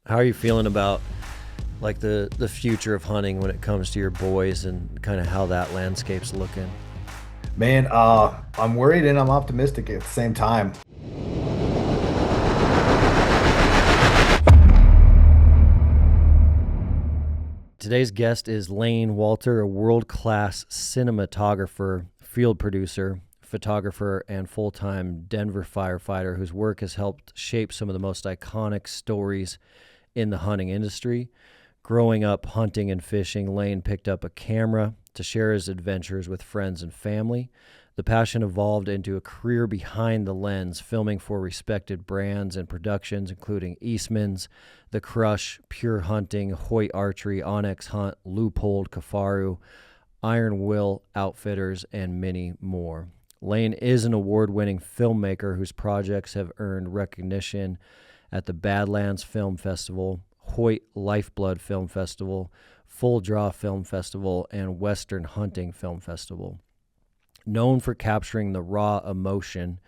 How are you feeling about like the future of hunting when it comes to your boys and kind of how that landscape's looking? Man, I'm worried and I'm optimistic at the same time. Today's guest is Lane Walter, a world-class cinematographer, field producer, photographer, and full-time Denver firefighter whose work has helped shape some of the most iconic stories in the hunting industry. Growing up hunting and fishing, Lane picked up a camera to share his adventures with friends and family. The passion evolved into a career behind the lens, filming for respected brands and productions, including Eastman's, The Crush, Pure Hunting, Hoyt Archery, Onyx Hunt, Loophole, Kafaru, Iron Will Outfitters, and many more. Lane is an award-winning filmmaker whose projects have earned recognition at the Badlands Film Festival, Hoyt Lifeblood Film Festival, Full Draw Film Festival, and Western Hunting Film Festival. Known for capturing the raw emotion,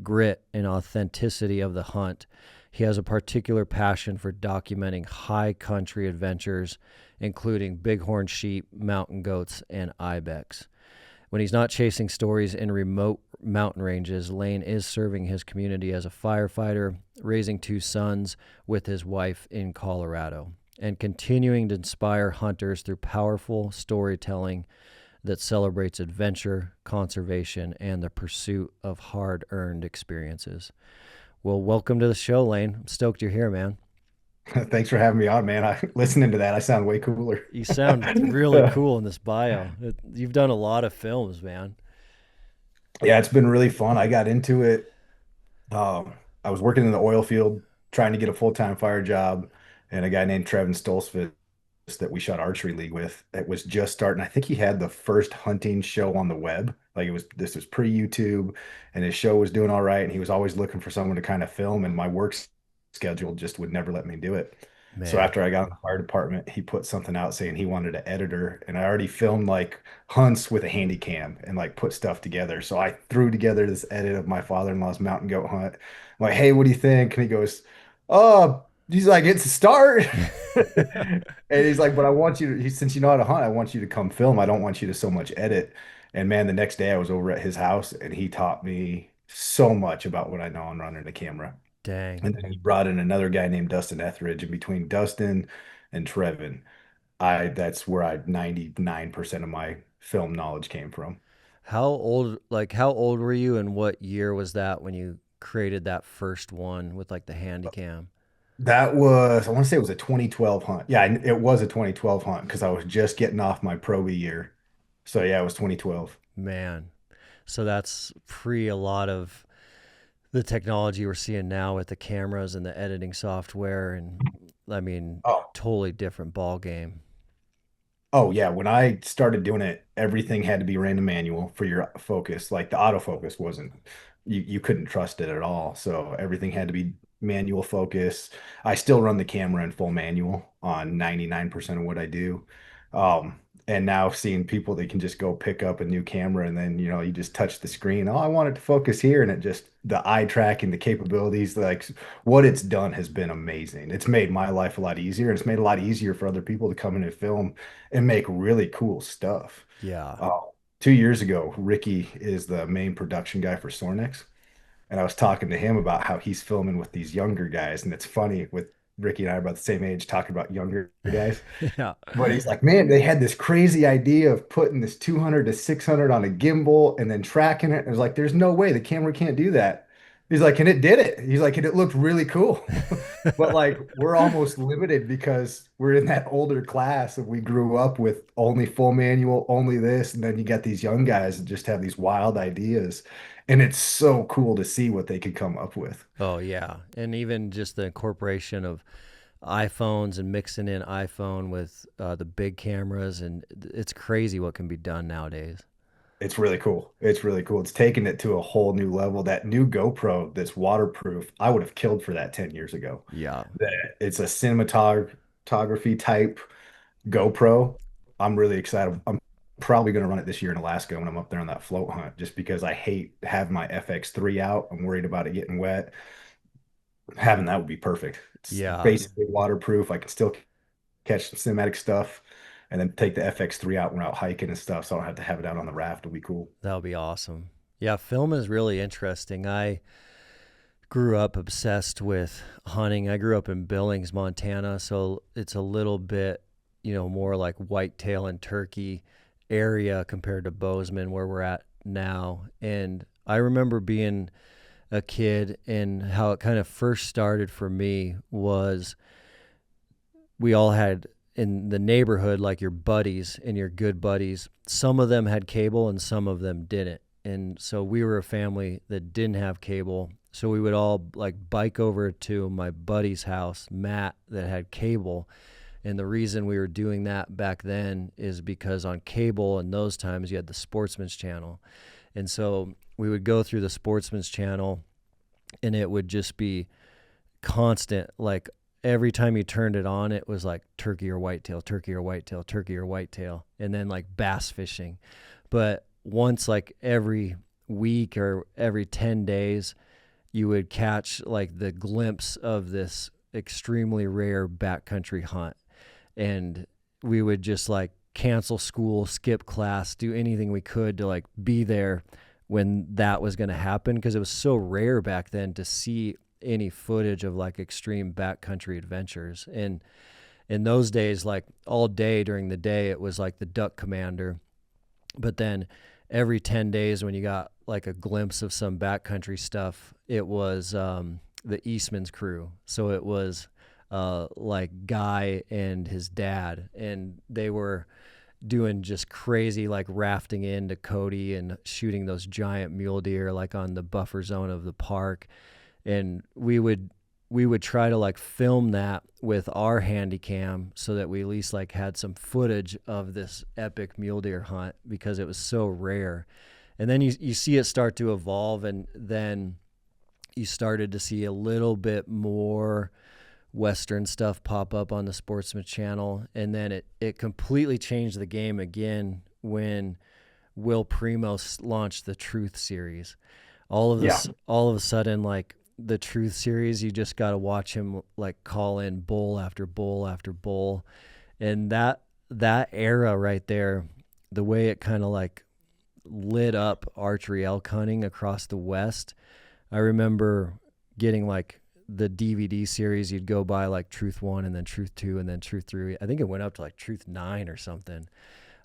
grit, and authenticity of the hunt, he has a particular passion for documenting high country adventures, including bighorn sheep, mountain goats, and ibex. When he's not chasing stories in remote mountain ranges, Lane is serving his community as a firefighter, raising two sons with his wife in Colorado, and continuing to inspire hunters through powerful storytelling that celebrates adventure, conservation, and the pursuit of hard-earned experiences. Well, welcome to the show, Lane. I'm stoked you're here, man. Thanks for having me on, man. Listening to that, I sound way cooler. You sound really cool in this bio. You've done a lot of films, man. Yeah, it's been really fun. I got into it. I was working in the oil field, trying to get a full-time fire job, and a guy named Trevin Stolzfus that we shot archery league with. It was just starting. I think he had the first hunting show on the web. Like this was pre-YouTube, and his show was doing all right. And he was always looking for someone to kind of film, and my work schedule just would never let me do it. So Man. after I got in the fire department, he put something out saying he wanted an editor, and I already filmed like hunts with a handy cam and like put stuff together. So I threw together this edit of my father-in-law's mountain goat hunt. I'm like, hey, what do you think? And he goes, oh, he's like, it's a start. And he's like, but I want you to, since you know how to hunt, I want you to come film. I don't want you to so much edit. And man, the next day I was over at his house and he taught me so much about what I know on running a camera. Dang. And then he brought in another guy named Dustin Etheridge. And between Dustin and Trevin, that's where 99% of my film knowledge came from. How old were you and what year was that when you created that first one with like the handy cam? That was, I want to say it was a 2012 hunt. Yeah, it was a 2012 hunt because I was just getting off my pro year. So yeah, it was 2012. Man. So that's pre a lot of the technology we're seeing now with the cameras and the editing software, and I mean, Oh, totally different ball game. oh yeah. When I started doing it, everything had to be random manual for your focus. Like the autofocus wasn't, you couldn't trust it at all. So everything had to be manual focus. I still run the camera in full manual on 99% of what I do. And now seeing people that can just go pick up a new camera and then, you just touch the screen. Oh, I want it to focus here. And it just, the eye tracking, the capabilities, like what it's done has been amazing. It's made my life a lot easier. And it's made it a lot easier for other people to come in and film and make really cool stuff. Yeah. Uh, 2 years ago, Ricky is the main production guy for Sornex. And I was talking to him about how he's filming with these younger guys. And it's funny with Ricky and I are about the same age talking about younger guys. Yeah. But he's like, man, they had this crazy idea of putting this 200 to 600 on a gimbal and then tracking it. And I was like, there's no way the camera can't do that. He's like, and it did it. He's like, and it looked really cool. But like, we're almost limited because we're in that older class and we grew up with only full manual, only this. And then you got these young guys that just have these wild ideas. And it's so cool to see what they could come up with. Oh yeah, and even just the incorporation of iPhones and mixing in iPhone with the big cameras, and it's crazy what can be done nowadays. It's really cool. It's really cool. It's taken it to a whole new level. That new GoPro that's waterproof, I would have killed for that 10 years ago. Yeah. It's a cinematography type GoPro. I'm really excited. I'm probably going to run it this year in Alaska when I'm up there on that float hunt, just because I hate having my FX3 out. I'm worried about it getting wet. Having that would be perfect. It's Yeah, basically waterproof. I can still catch some cinematic stuff and then take the FX3 out when we're out hiking and stuff. So I don't have to have it out on the raft. It'll be cool. that would be awesome. Yeah, film is really interesting. I grew up obsessed with hunting. I grew up in Billings, Montana, so it's a little bit, more like whitetail and turkey area compared to Bozeman where we're at now. And I remember being a kid and how it kind of first started for me was we all had in the neighborhood like your buddies and your good buddies. Some of them had cable and some of them didn't. And so we were a family that didn't have cable. So we would all like bike over to my buddy's house, Matt, that had cable. And the reason we were doing that back then is because on cable in those times you had the Sportsman's Channel. And so we would go through the Sportsman's Channel and it would just be constant. Like every time you turned it on, it was like turkey or whitetail, turkey or whitetail, turkey or whitetail, and then like bass fishing. But once like every week or every 10 days, you would catch like the glimpse of this extremely rare backcountry hunt. And we would just like cancel school, skip class, do anything we could to like be there when that was going to happen because it was so rare back then to see any footage of like extreme backcountry adventures. And in those days, like all day during the day, it was like the duck commander. But then every 10 days when you got like a glimpse of some backcountry stuff, it was the Eastman's crew. So it was like Guy and his dad, and they were doing just crazy like rafting into Cody and shooting those giant mule deer like on the buffer zone of the park. And we would try to like film that with our handy cam so that we at least like had some footage of this epic mule deer hunt because it was so rare. And then you see it start to evolve, and then you started to see a little bit more Western stuff pop up on the Sportsman Channel. And then it completely changed the game again when Will Primo launched the Truth series. Yeah. All of a sudden, like the Truth series, you just got to watch him like call in bull after bull after bull. And that era right there, the way it kind of like lit up archery elk hunting across the West. I remember getting like the DVD series. You'd go by like Truth 1 and then Truth 2 and then Truth 3. I think it went up to like Truth 9 or something.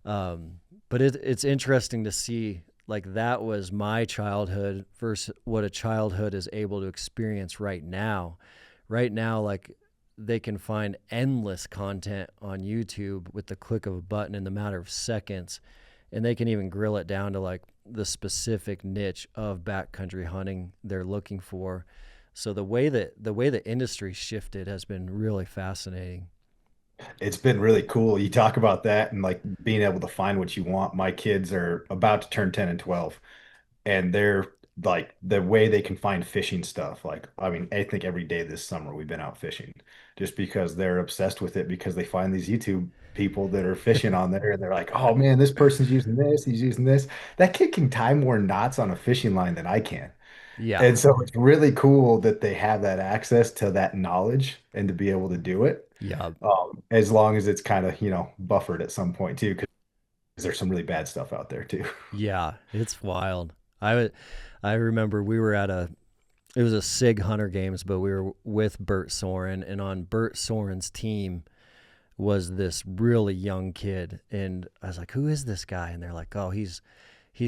But it's interesting to see like that was my childhood versus what a childhood is able to experience right now. Right now, like they can find endless content on YouTube with the click of a button in the matter of seconds. And they can even grill it down to like the specific niche of backcountry hunting they're looking for. So the industry shifted has been really fascinating. It's been really cool. You talk about that and like being able to find what you want. My kids are about to turn 10 and 12, and they're like the way they can find fishing stuff. Like, I mean, I think every day this summer we've been out fishing just because they're obsessed with it because they find these YouTube people that are fishing on there and they're like, oh man, this person's using this, he's using this. That kid can tie more knots on a fishing line than I can. Yeah. And so it's really cool that they have that access to that knowledge and to be able to do it. Yeah. As long as it's kind of, buffered at some point too, because there's some really bad stuff out there too. Yeah. It's wild. I remember we were it was a Sig Hunter Games, but we were with Bert Soren, and on Bert Soren's team was this really young kid. And I was like, who is this guy? And they're like, oh, he's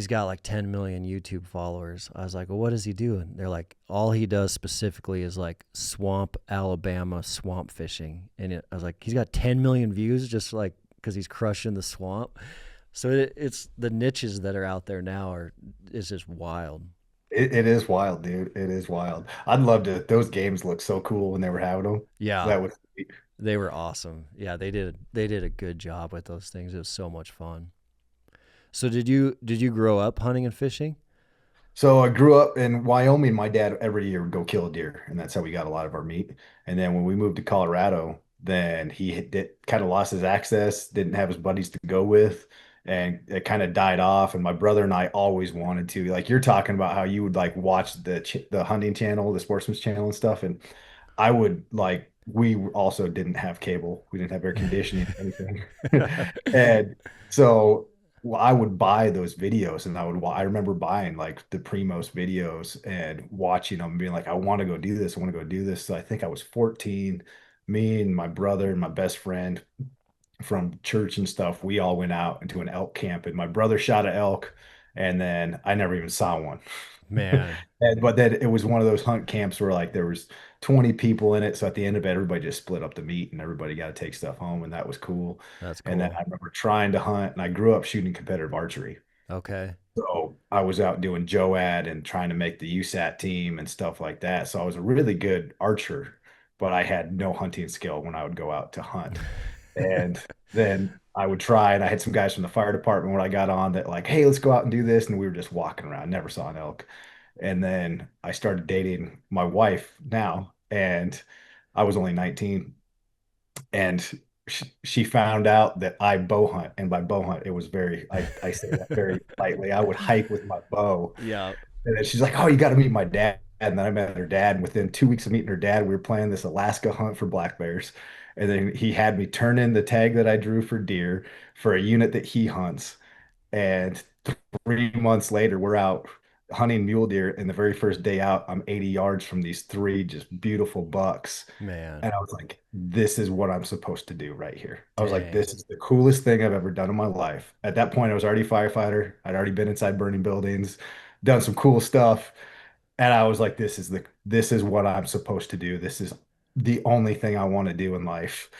got like 10 million YouTube followers. I was like, well, what does he do? And they're like, all he does specifically is like swamp, Alabama swamp fishing. And I was like, he's got 10 million views just like because he's crushing the swamp. So it's the niches that are out there now is just wild. It is wild, dude. It is wild. I'd love to. Those games look so cool when they were having them. Yeah, That was they were awesome. Yeah, they did a good job with those things. It was so much fun. So did you grow up hunting and fishing? so. I grew up in Wyoming. My dad every year would go kill a deer, and that's how we got a lot of our meat. And then when we moved to Colorado, then he did kind of lost his access, didn't have his buddies to go with, and it kind of died off. And my brother and I always wanted to, like you're talking about how you would like watch the hunting channel, the sportsman's channel and stuff. And I would like, we also didn't have cable. We didn't have air conditioning or anything. And so I would buy those videos and I remember buying like the Primos videos and watching them and being like, I want to go do this. I want to go do this. So I think I was 14. Me and my brother and my best friend from church and stuff, we all went out into an elk camp and my brother shot an elk and then I never even saw one. Man, But then it was one of those hunt camps where like there was 20 people in it. So at the end of it, everybody just split up the meat and everybody got to take stuff home. And that was cool. that's And then cool. I remember trying to hunt and I grew up shooting competitive archery. Okay. So I was out doing JOAD and trying to make the USAT team and stuff like that. So I was a really good archer, but I had no hunting skill when I would go out to hunt. And then I would try, and I had some guys from the fire department when I got on that like, hey, let's go out and do this. And we were just walking around, never saw an elk. And then I started dating my wife now, and I was only 19. And she found out that I bow hunt. And by bow hunt, it was I say that very lightly. I would hike with my bow. Yeah, And then she's like, oh, you got to meet my dad. And then I met her dad. And within 2 weeks of meeting her dad, we were planning this Alaska hunt for black bears. And then he had me turn in the tag that I drew for deer for a unit that he hunts. And 3 months later, we're out hunting mule deer. And the very first day out, I'm 80 yards from these three just beautiful bucks. man. And I was like, this is what I'm supposed to do right here. I was like, Dang. this is the coolest thing I've ever done in my life. At that point, I was already a firefighter. I'd already been inside burning buildings, done some cool stuff. And I was like, this is what I'm supposed to do. This is the only thing I want to do in life.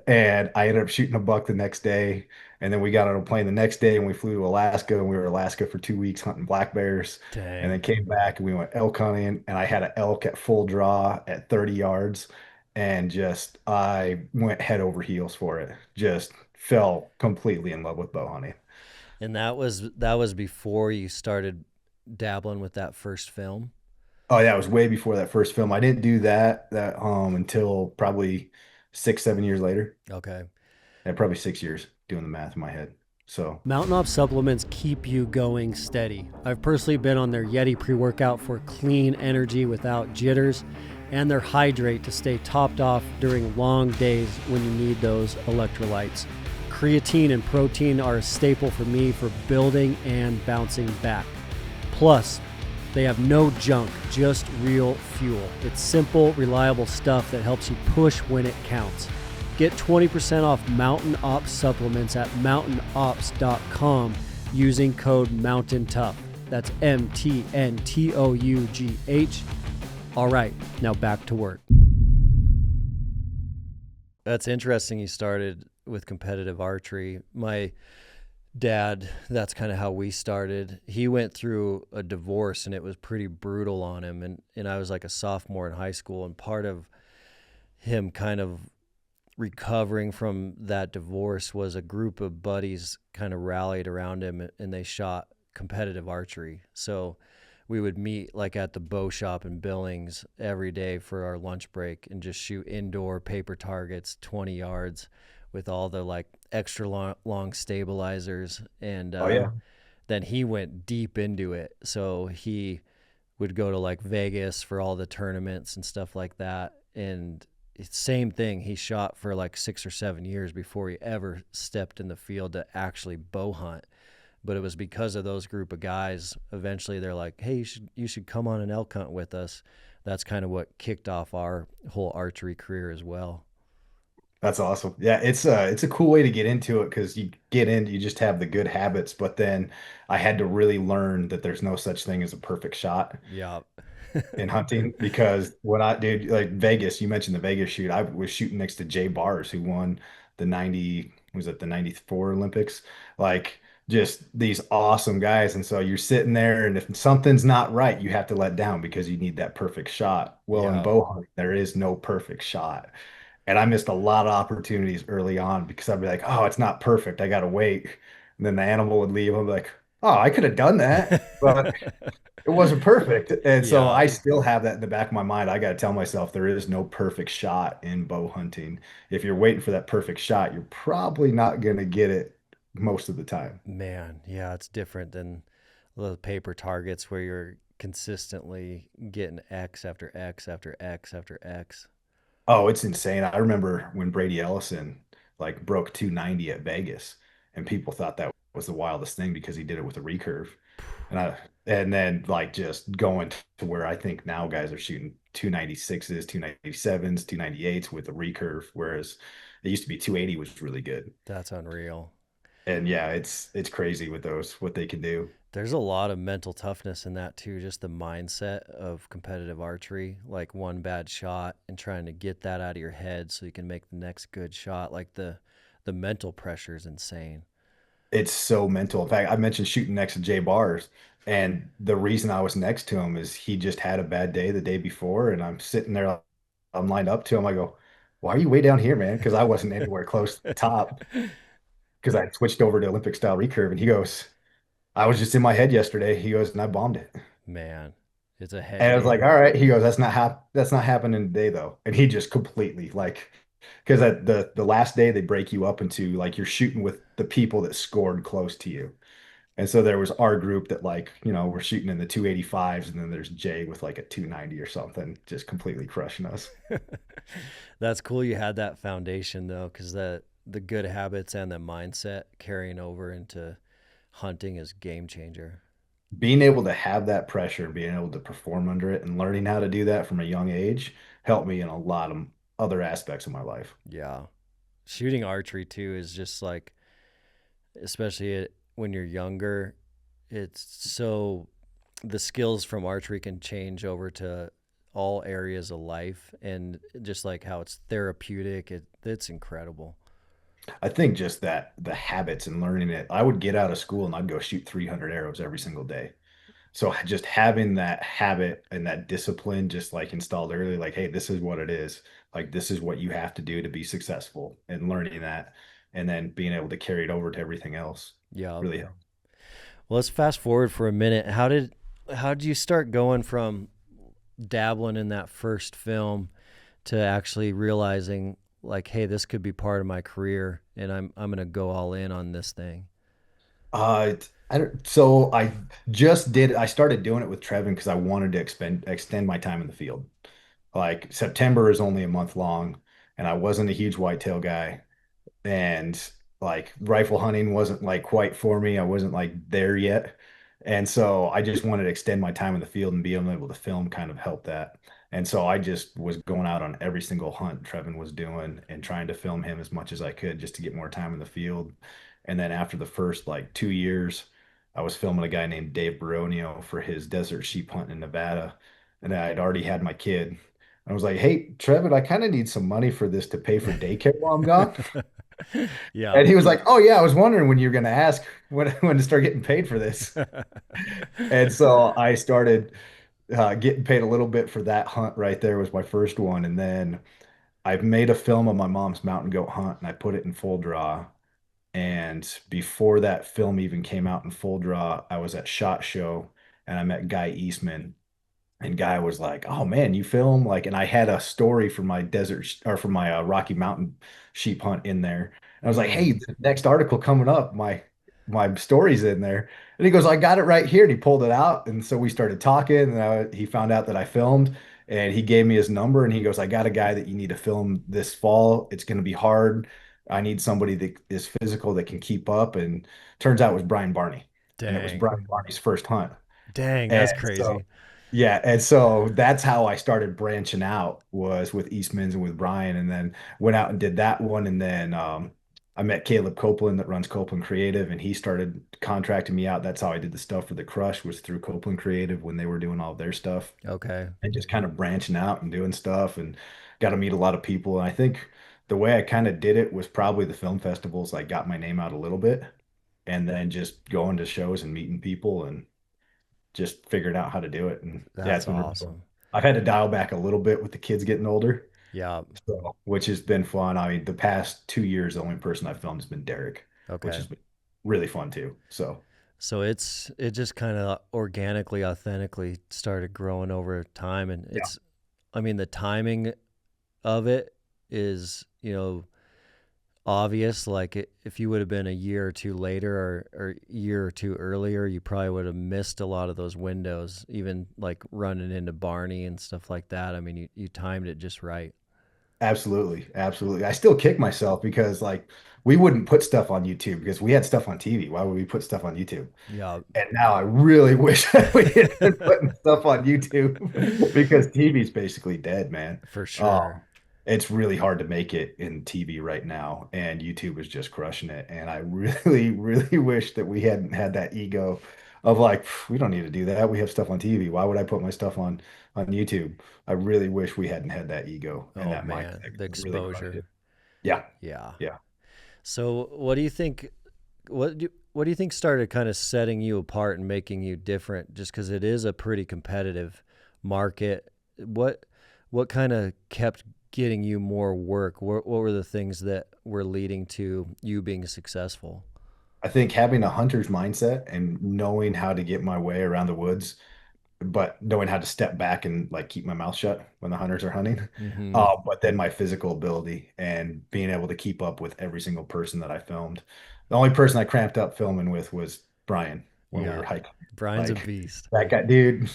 And I ended up shooting a buck the next day. And then we got on a plane the next day and we flew to Alaska and we were in Alaska for 2 weeks hunting black bears. And then Dang. came back and we went elk hunting. And I had an elk at full draw at 30 yards. And just I went head over heels for it. Just fell completely in love with bow hunting. And that was before you started dabbling with that first film. Oh yeah, it was way before that first film. I didn't do that until probably 6, 7 years later. Okay. Yeah, probably 6 years doing the math in my head. So Mountain Op supplements keep you going steady. I've personally been on their Yeti pre-workout for clean energy without jitters, and their Hydrate to stay topped off during long days when you need those electrolytes. Creatine and protein are a staple for me for building and bouncing back. Plus, they have no junk, just real fuel. It's simple, reliable stuff that helps you push when it counts. Get 20% off Mountain Ops supplements at mountainops.com using code MOUNTAINTOUGH. That's MTNTOUGH. All right, now back to work. That's interesting you started with competitive archery. My dad, that's kind of how we started. He went through a divorce and it was pretty brutal on him. And I was like a sophomore in high school. And part of him kind of recovering from that divorce was a group of buddies kind of rallied around him and they shot competitive archery. So we would meet like at the bow shop in Billings every day for our lunch break and just shoot indoor paper targets 20 yards with all the like extra long stabilizers. And oh yeah. then he went deep into it. So he would go to like Vegas for all the tournaments and stuff like that. And same thing. He shot for like 6 or 7 years before he ever stepped in the field to actually bow hunt. But it was because of those group of guys. Eventually, they're like, "Hey, you should come on an elk hunt with us." That's kind of what kicked off our whole archery career as well. That's awesome. Yeah, it's a cool way to get into it because you get in, you just have the good habits, but then I had to really learn that there's no such thing as a perfect shot Yeah. in hunting because when I did like Vegas, you mentioned the Vegas shoot. I was shooting next to Jay Bars, who won the 90, was it the 94 Olympics? Like just these awesome guys. And so you're sitting there, and if something's not right, you have to let down because you need that perfect shot. Well, in Yeah. bow hunting, there is no perfect shot. And I missed a lot of opportunities early on because I'd be like, oh, it's not perfect. I gotta wait. And then the animal would leave. I'm like, oh, I could have done that, but it wasn't perfect. And so Yeah. I still have that in the back of my mind. I got to tell myself there is no perfect shot in bow hunting. If you're waiting for that perfect shot, you're probably not going to get it most of the time. Man, yeah, it's different than the paper targets where you're consistently getting X after X after X after X. Oh, it's insane. I remember when Brady Ellison like broke 290 at Vegas, and people thought that was the wildest thing because he did it with a recurve. And then like just going to where I think now guys are shooting 296s, 297s, 298s with a recurve, whereas it used to be 280 was really good. That's unreal. And yeah, it's crazy with those what they can do. There's a lot of mental toughness in that too, just the mindset of competitive archery, like one bad shot and trying to get that out of your head so you can make the next good shot. Like the mental pressure is insane. It's so mental. In fact, I mentioned shooting next to Jay Bars, and the reason I was next to him is he just had a bad day the day before, and I'm sitting there, I'm lined up to him. I go, "Why are you way down here, man?" Because I wasn't anywhere close to the top because I switched over to Olympic style recurve, and he goes, "I was just in my head yesterday." He goes, "And I bombed it." Man, it's a head And I was like, game. "All right." He goes, That's not happening today though." And he just completely like because at the last day they break you up into like you're shooting with the people that scored close to you. And so there was our group that like, we're shooting in the 285s, and then there's Jay with like a 290 or something, just completely crushing us. That's cool you had that foundation though, because the good habits and the mindset carrying over into hunting is game changer. Being able to have that pressure and being able to perform under it and learning how to do that from a young age helped me in a lot of other aspects of my life. Yeah. Shooting archery too is just like, especially when you're younger, it's so the skills from archery can change over to all areas of life, and just like how it's therapeutic, it's incredible. I think just that the habits and learning it, I would get out of school and I'd go shoot 300 arrows every single day. So just having that habit and that discipline just like installed early, like, hey, this is what it is. Like this is what you have to do to be successful and learning that and then being able to carry it over to everything else Yeah. really helps. Well, let's fast forward for a minute. How did you start going from dabbling in that first film to actually realizing like, hey, this could be part of my career and I'm going to go all in on this thing? So I started doing it with Trevin because I wanted to extend my time in the field. Like September is only a month long and I wasn't a huge whitetail guy. And like rifle hunting wasn't like quite for me. I wasn't like there yet. And so I just wanted to extend my time in the field and being able to film kind of helped that. And so I just was going out on every single hunt Trevin was doing and trying to film him as much as I could just to get more time in the field. And then after the first like 2 years, I was filming a guy named Dave Baronio for his desert sheep hunt in Nevada. And I'd already had my kid. I was like, "Hey, Trevin, I kind of need some money for this to pay for daycare while I'm gone." Yeah. And he was like, "Oh yeah, I was wondering when you were going to ask when to start getting paid for this." And so I started getting paid a little bit for that hunt right there was my first one. And then I made a film of my mom's mountain goat hunt and I put it in full draw. And before that film even came out in full draw, I was at SHOT Show and I met Guy Eastman. And Guy was like, "Oh man, you film like," and I had a story for my or for my Rocky Mountain sheep hunt in there. And I was like, Mm, "Hey, the next article coming up, my story's in there." And he goes, "I got it right here." And he pulled it out. And so we started talking. And he found out that I filmed and he gave me his number. And he goes, "I got a guy that you need to film this fall. It's going to be hard. I need somebody that is physical that can keep up." And turns out it was Brian Barney. And it was dang. Brian Barney's first hunt. Dang, And that's so crazy. yeah, and so that's how I started branching out was with Eastman's and with Brian, and then went out and did that one, and then I met Caleb Copeland that runs Copeland Creative, and he started contracting me out. That's how I did the stuff for the Crush was through Copeland Creative when they were doing all their stuff, Okay. and just kind of branching out and doing stuff, and got to meet a lot of people. And I think the way I kind of did it was probably the film festivals. I got my name out a little bit, and then just going to shows and meeting people and just figured out how to do it. And yeah, it's That's been really fun. awesome. I've had to dial back a little bit with the kids getting older, Yeah. so which has been fun. I mean, the past 2 years, the only person I've filmed has been Derek, which Okay. has been really fun too. So So it just kind of organically, authentically started growing over time, and yeah, I mean, the timing of it is, obvious. Like if you would have been a year or two later or a year or two earlier, you probably would have missed a lot of those windows, even like running into Barney and stuff like that. I mean, you timed it just right. Absolutely, absolutely. I still kick myself because like we wouldn't put stuff on YouTube because we had stuff on TV. Why would we put stuff on YouTube? Yeah, And now I really wish that we had been putting stuff on YouTube because TV's basically dead, man. for Um, sure. it's really hard to make it in TV right now, and YouTube is just crushing it. And I really, really wish that we hadn't had that ego of like, we don't need to do that. We have stuff on TV. Why would I put my stuff on YouTube? I really wish we hadn't had that ego and Oh that man, mindset. the It really crushed exposure. it. Yeah, Yeah. yeah. So what do you think? What do you think started kind of setting you apart and making you different? Just because it is a pretty competitive market. What what kind of kept getting you more work? What were the things that were leading to you being successful? I think having a hunter's mindset and knowing how to get my way around the woods, but knowing how to step back and like keep my mouth shut when the hunters are hunting. Mm-hmm. But then my physical ability and being able to keep up with every single person that I filmed. The only person I cramped up filming with was Brian when we Yeah, were hiking. Brian's a Like beast. that guy, dude,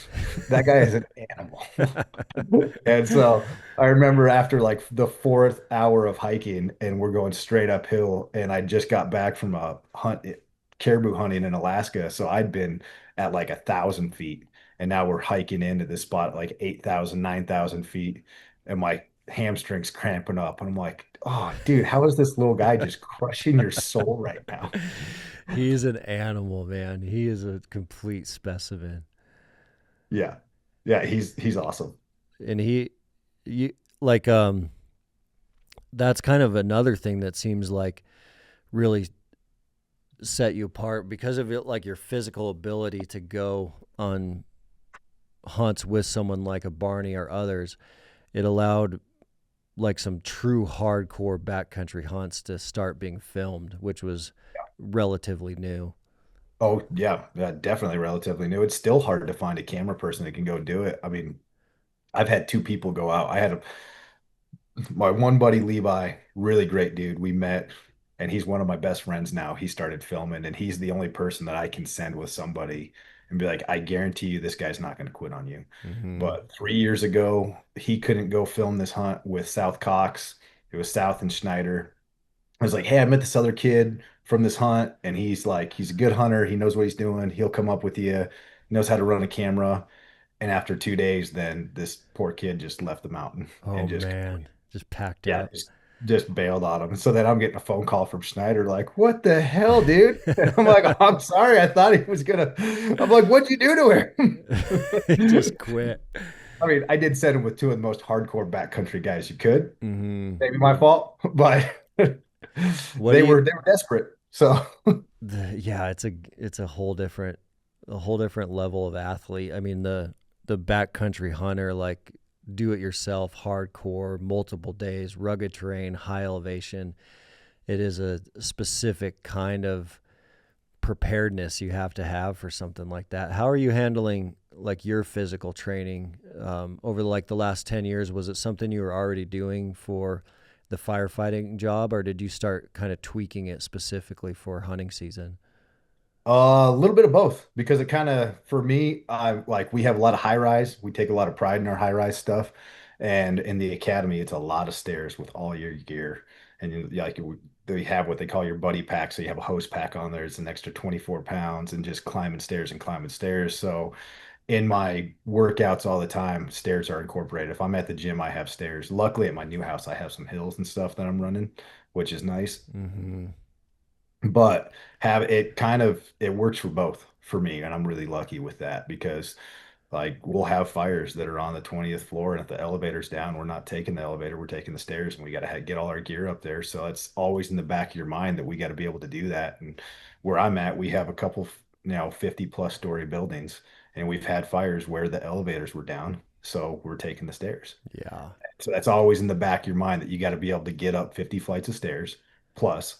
that guy is an animal. And so I remember after like the fourth hour of hiking and we're going straight uphill and I just got back from a caribou hunting in Alaska. So I'd been at like 1,000 feet and now we're hiking into this spot at like 8,000, 9,000 feet and my hamstrings cramping up. And I'm like, oh, dude, how is this little guy just crushing your soul right now? He's an animal, man. He is a complete specimen. Yeah. Yeah, he's awesome. And you like that's kind of another thing that seems like really set you apart because of it, like your physical ability to go on hunts with someone like a Barney or others. It allowed like some true hardcore backcountry hunts to start being filmed, which was relatively new. Oh, yeah, yeah, definitely relatively new. It's still hard to find a camera person that can go do it. I mean, I've had two people go out. My one buddy Levi, really great dude. We met and he's one of my best friends now. He started filming and he's the only person that I can send with somebody and be like, I guarantee you this guy's not going to quit on you. Mm-hmm. But 3 years ago, he couldn't go film this hunt with South Cox. It was South and Schneider. I was like, hey, I met this other kid from this hunt, and he's like, he's a good hunter. He knows what he's doing. He'll come up with you, knows how to run a camera. And after 2 days, then this poor kid just left the mountain Oh and just man, just packed yeah, up. just bailed on him. So then I'm getting a phone call from Schneider, like, what the hell, dude? And I'm like, I'm sorry, I thought he was gonna. I'm like, what'd you do to He just him? quit. I mean, I did send him with two of the most hardcore backcountry guys you could. Mm-hmm. Maybe my fault, but What do you? they were desperate. So Yeah, it's a whole different level of athlete. I mean the backcountry hunter, like do it yourself, hardcore, multiple days, rugged terrain, high elevation. It is a specific kind of preparedness you have to have for something like that. How are you handling like your physical training over like the last 10 years? Was it something you were already doing for the firefighting job, or did you start kind of tweaking it specifically for hunting season? a little bit of both because it kind of for me, I like we have a lot of high rise. We take a lot of pride in our high rise stuff, and in the academy, it's a lot of stairs with all your gear, and like they have what they call your buddy pack. So you have a hose pack on there. It's an extra 24 pounds, and just climbing stairs and climbing stairs. So in my workouts all the time, stairs are incorporated. If I'm at the gym, I have stairs. Luckily, at my new house, I have some hills and stuff that I'm running, which is nice. Mm-hmm. But have it kind of it works for both for me, and I'm really lucky with that because like we'll have fires that are on the 20th floor, and if the elevator's down, we're not taking the elevator, we're taking the stairs, and we got to get all our gear up there. So it's always in the back of your mind that we got to be able to do that. And where I'm at, we have a couple, 50 plus story buildings, and we've had fires where the elevators were down, so we're taking the stairs. Yeah. So that's always in the back of your mind that you got to be able to get up 50 flights of stairs plus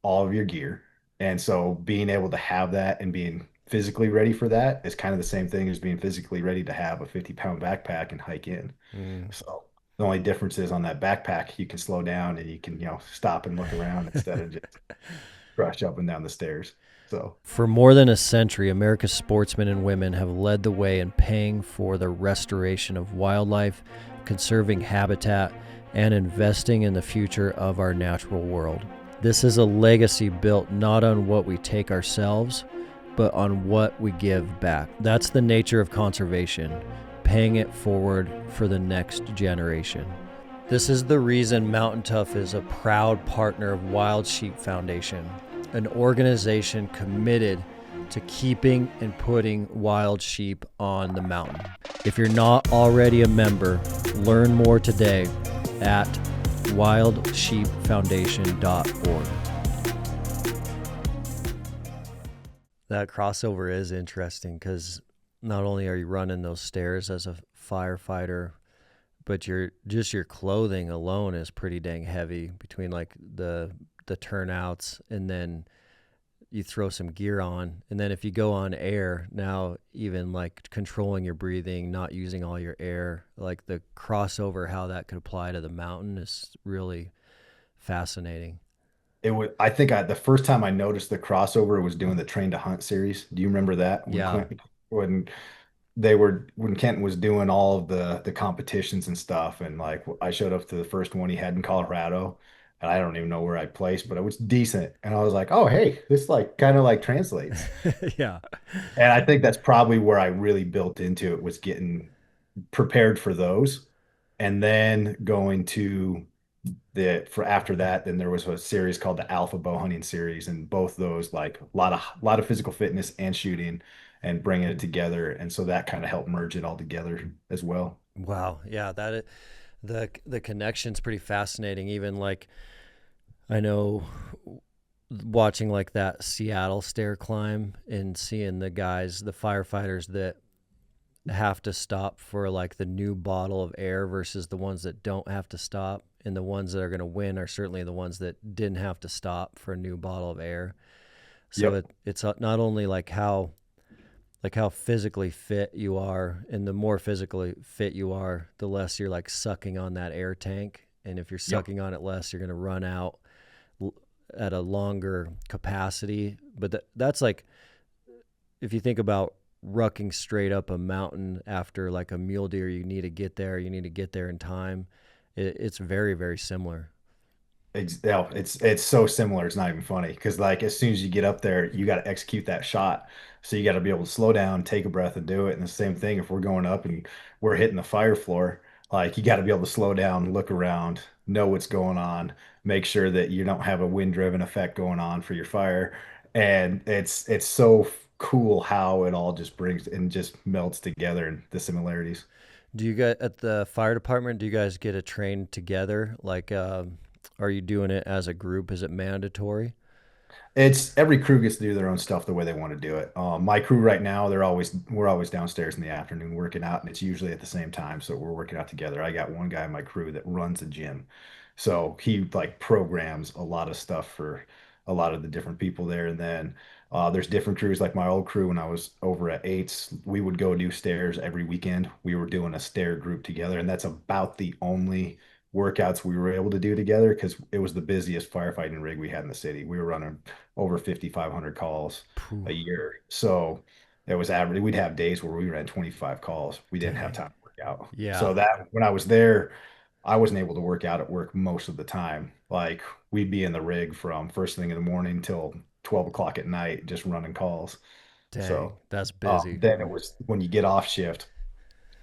all of your gear. And so being able to have that and being physically ready for that is kind of the same thing as being physically ready to have a 50-pound backpack and hike in. Mm. So The only difference is on that backpack, you can slow down and you can, stop and look around instead of just rush up and down the stairs. So For more than a century, America's sportsmen and women have led the way in paying for the restoration of wildlife, conserving habitat, and investing in the future of our natural world. This is a legacy built not on what we take ourselves, but on what we give back. That's the nature of conservation, paying it forward for the next generation. This is the reason Mountain Tough is a proud partner of Wild Sheep Foundation, an organization committed to keeping and putting wild sheep on the mountain. If you're not already a member, learn more today at wildsheepfoundation.org. That crossover is interesting because not only are you running those stairs as a firefighter, but your clothing alone is pretty dang heavy between like the turnouts, and then you throw some gear on, and then if you go on air, now even like controlling your breathing, not using all your air, like the crossover, how that could apply to the mountain is really fascinating. I think the first time I noticed the crossover was doing the Train to Hunt series. Do you remember that Yeah. When when Kenton was doing all of the competitions and stuff, and like I showed up to the first one he had in Colorado, and I don't even know where I placed, but it was decent, and I was like, oh hey, this like kind of like translates. Yeah. And I think that's probably where I really built into it, was getting prepared for those, and then going to for after that, then there was a series called the Alpha Bow Hunting series, and both those like a lot of physical fitness and shooting and bringing it together, and so that kind of helped merge it all together as well. Wow. Yeah, the connection's pretty fascinating. Even like I know watching like that Seattle stair climb and seeing the guys, the firefighters that have to stop for like the new bottle of air versus the ones that don't have to stop, and the ones that are going to win are certainly the ones that didn't have to stop for a new bottle of air. So Yep. it's not only like how physically fit you are, and the more physically fit you are, the less you're like sucking on that air tank, and if you're Yep. sucking on it less, you're going to run out at a longer capacity. But that's like, if you think about rucking straight up a mountain after like a mule deer, you need to get there, in time. It's very, very similar. It's so similar. It's not even funny because like as soon as you get up there, you got to execute that shot. So you got to be able to slow down, take a breath, and do it. And the same thing if we're going up and we're hitting the fire floor, like you got to be able to slow down, look around, know what's going on, make sure that you don't have a wind-driven effect going on for your fire. And it's so cool how it all just brings and just melts together and the similarities. Do you guys at the fire department, do you guys get a train together? Like, are you doing it as a group? Is it mandatory? It's every crew gets to do their own stuff the way they want to do it. My crew right now, we're always downstairs in the afternoon working out, and it's usually at the same time, so we're working out together. I got one guy in my crew that runs a gym, so he like programs a lot of stuff for a lot of the different people there. And then there's different crews. Like my old crew when I was over at Eights, we would go do stairs every weekend. We were doing a stair group together, and that's about the only workouts we were able to do together because it was the busiest firefighting rig we had in the city. We were running over 5,500 calls Phew, a year. So it was average. We'd have days where we ran 25 calls. We didn't have dang. time to work out. Yeah, So that when I was there, I wasn't able to work out at work most of the time. Like we'd be in the rig from first thing in the morning till 12 o'clock at night, just running calls. dang. So That's busy. then it was when you get off shift,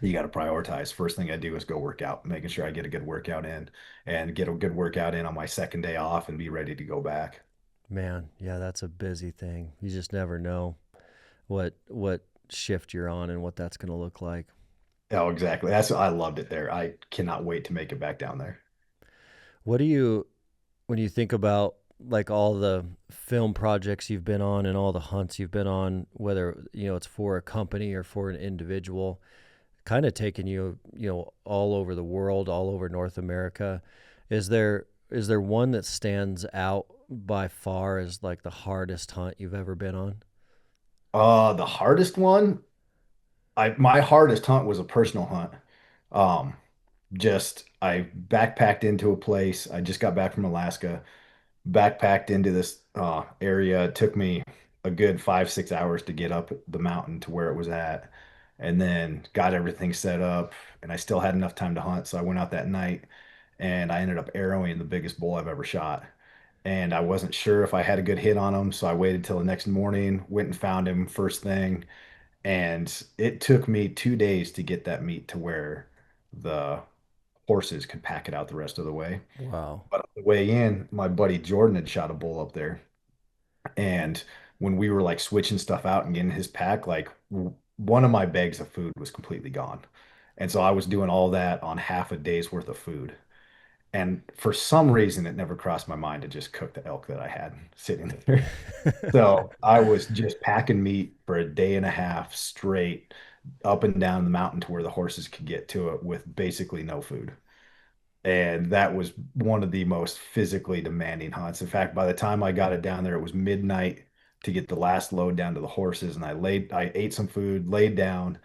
you got to prioritize. First thing I do is go work out, making sure I get a good workout in and get a good workout in on my second day off and be ready to go back. Man, yeah, that's a busy thing. You just never know what shift you're on and what that's going to look like. Oh, exactly. I loved it there. I cannot wait to make it back down there. What do you when you think about like all the film projects you've been on and all the hunts you've been on, whether it's for a company or for an individual, kind of taking you all over the world, all over North America. Is there one that stands out by far as like the hardest hunt you've ever been on? The hardest one, my hardest hunt was a personal hunt. Um, just I backpacked into a place. I just got back from Alaska, backpacked into this area. It took me a good 5, 6 hours to get up the mountain to where it was at, and then got everything set up. And I still had enough time to hunt, so I went out that night and I ended up arrowing the biggest bull I've ever shot. And I wasn't sure if I had a good hit on him, so I waited till the next morning, went and found him first thing, and it took me 2 days to get that meat to where the horses could pack it out the rest of the way. Wow. But on the way in, my buddy Jordan had shot a bull up there. And when we were like switching stuff out and getting his pack, like one of my bags of food was completely gone. And so I was doing all that on half a day's worth of food. And for some reason, it never crossed my mind to just cook the elk that I had sitting there. So I was just packing meat for a day and a half straight up and down the mountain to where the horses could get to it with basically no food. And that was one of the most physically demanding hunts. In fact, by the time I got it down there, it was midnight to get the last load down to the horses. And I ate some food, laid down,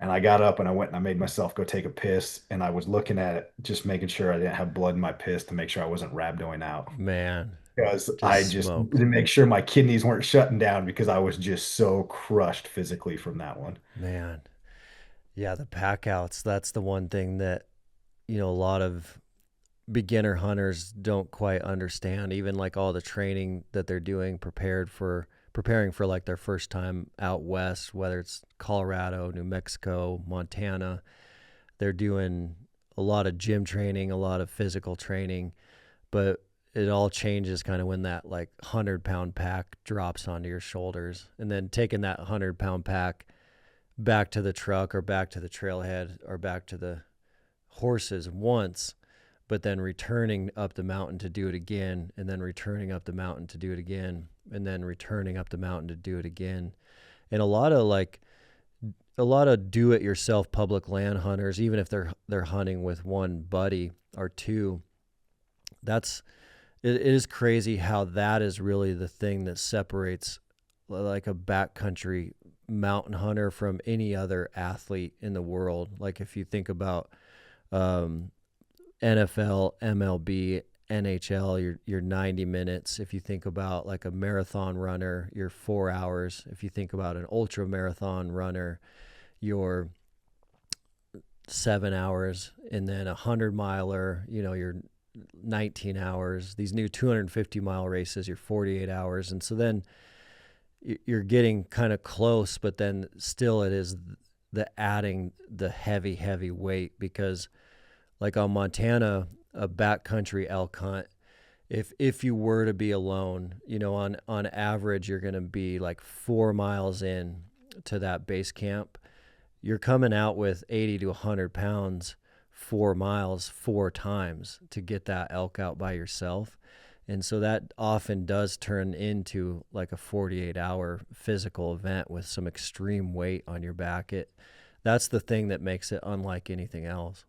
and I got up and I went and I made myself go take a piss. And I was looking at it, just making sure I didn't have blood in my piss to make sure I wasn't rhabdoing out. Man, Because I just just smoked. to make sure my kidneys weren't shutting down because I was just so crushed physically from that one. Man. Yeah, the pack outs, that's the one thing that, a lot of beginner hunters don't quite understand. Even like all the training that they're doing preparing for like their first time out west, whether it's Colorado, New Mexico, Montana, they're doing a lot of gym training, a lot of physical training, but it all changes kind of when that like 100-pound pack drops onto your shoulders, and then taking that 100-pound pack back to the truck or back to the trailhead or back to the horses once, but then returning up the mountain to do it again, and then returning up the mountain to do it again, and then returning up the mountain to do it again. And a lot of do it yourself public land hunters, even if they're hunting with one buddy or two, that's it is crazy how that is really the thing that separates like a backcountry mountain hunter from any other athlete in the world. Like if you think about um, NFL, MLB, NHL, you're 90 minutes. If you think about like a marathon runner, you're 4 hours. If you think about an ultra marathon runner, you're 7 hours. And then 100 miler, you're 19 hours. These new 250-mile races, you're 48 hours. And so then you're getting kind of close, but then still it is the adding the heavy weight, because like on Montana, a backcountry elk hunt, if you were to be alone, on average, you're going to be like 4 miles in to that base camp. You're coming out with 80 to 100 pounds, 4 miles, 4 times to get that elk out by yourself. And so that often does turn into like a 48-hour physical event with some extreme weight on your back. That's the thing that makes it unlike anything else.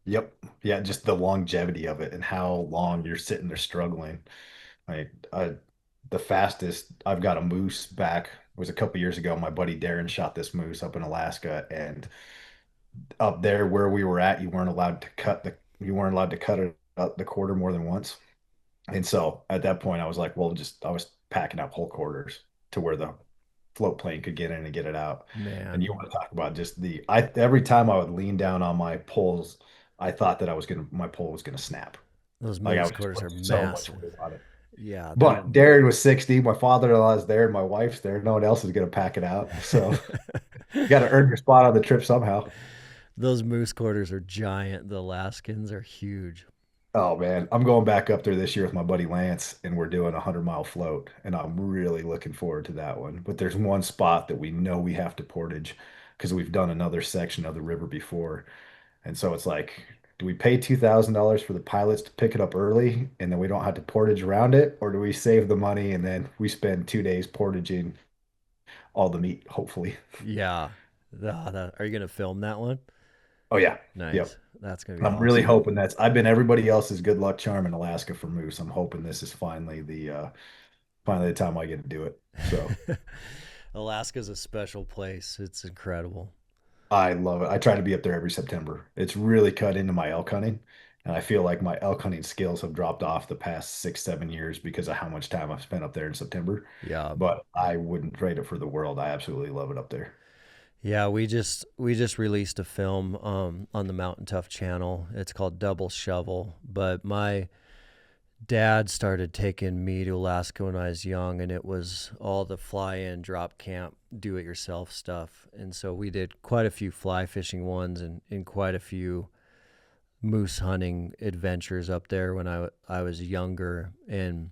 Yep. Yeah, just the longevity of it and how long you're sitting there struggling. I the fastest I've got a moose back was a couple years ago. My buddy Darren shot this moose up in Alaska, and up there where we were at, you weren't allowed to cut it up the quarter more than once. And so at that point, I was like, well, just I was packing up whole quarters to where the float plane could get in and get it out. And Man, you want to talk about just I every time I would lean down on my poles, I thought that my pole was gonna snap. those Like I moose was just quarters are putting so much massive. weight on it. Yeah, they're But Darren was 60, my father-in-law is there, my wife's there. No one else is gonna pack it out. So you got to earn your spot on the trip somehow. those moose quarters are giant. The Alaskans are huge. Oh man, I'm going back up there this year with my buddy Lance, and we're doing a 100-mile float, and I'm really looking forward to that one. But there's one spot that we know we have to portage because we've done another section of the river before, and so it's like, do we pay $2,000 for the pilots to pick it up early, and then we don't have to portage around it, or do we save the money and then we spend 2 days portaging all the meat, hopefully? Yeah. Are you gonna film that one? Oh yeah, Nice. yep. That's gonna be I'm really awesome. hoping I've been everybody else's good luck charm in Alaska for moose. I'm hoping this is finally the time I get to do it. So Alaska's a special place. It's incredible. I love it. I try to be up there every September. It's really cut into my elk hunting. And I feel like my elk hunting skills have dropped off the past 6, 7 years because of how much time I've spent up there in September. Yeah. But I wouldn't trade it for the world. I absolutely love it up there. Yeah, we just released a film on the Mountain Tough channel. It's called Double Shovel. But my dad started taking me to Alaska when I was young, and it was all the fly-in, drop camp, do-it-yourself stuff. And so we did quite a few fly fishing ones and quite a few moose hunting adventures up there when I was younger. And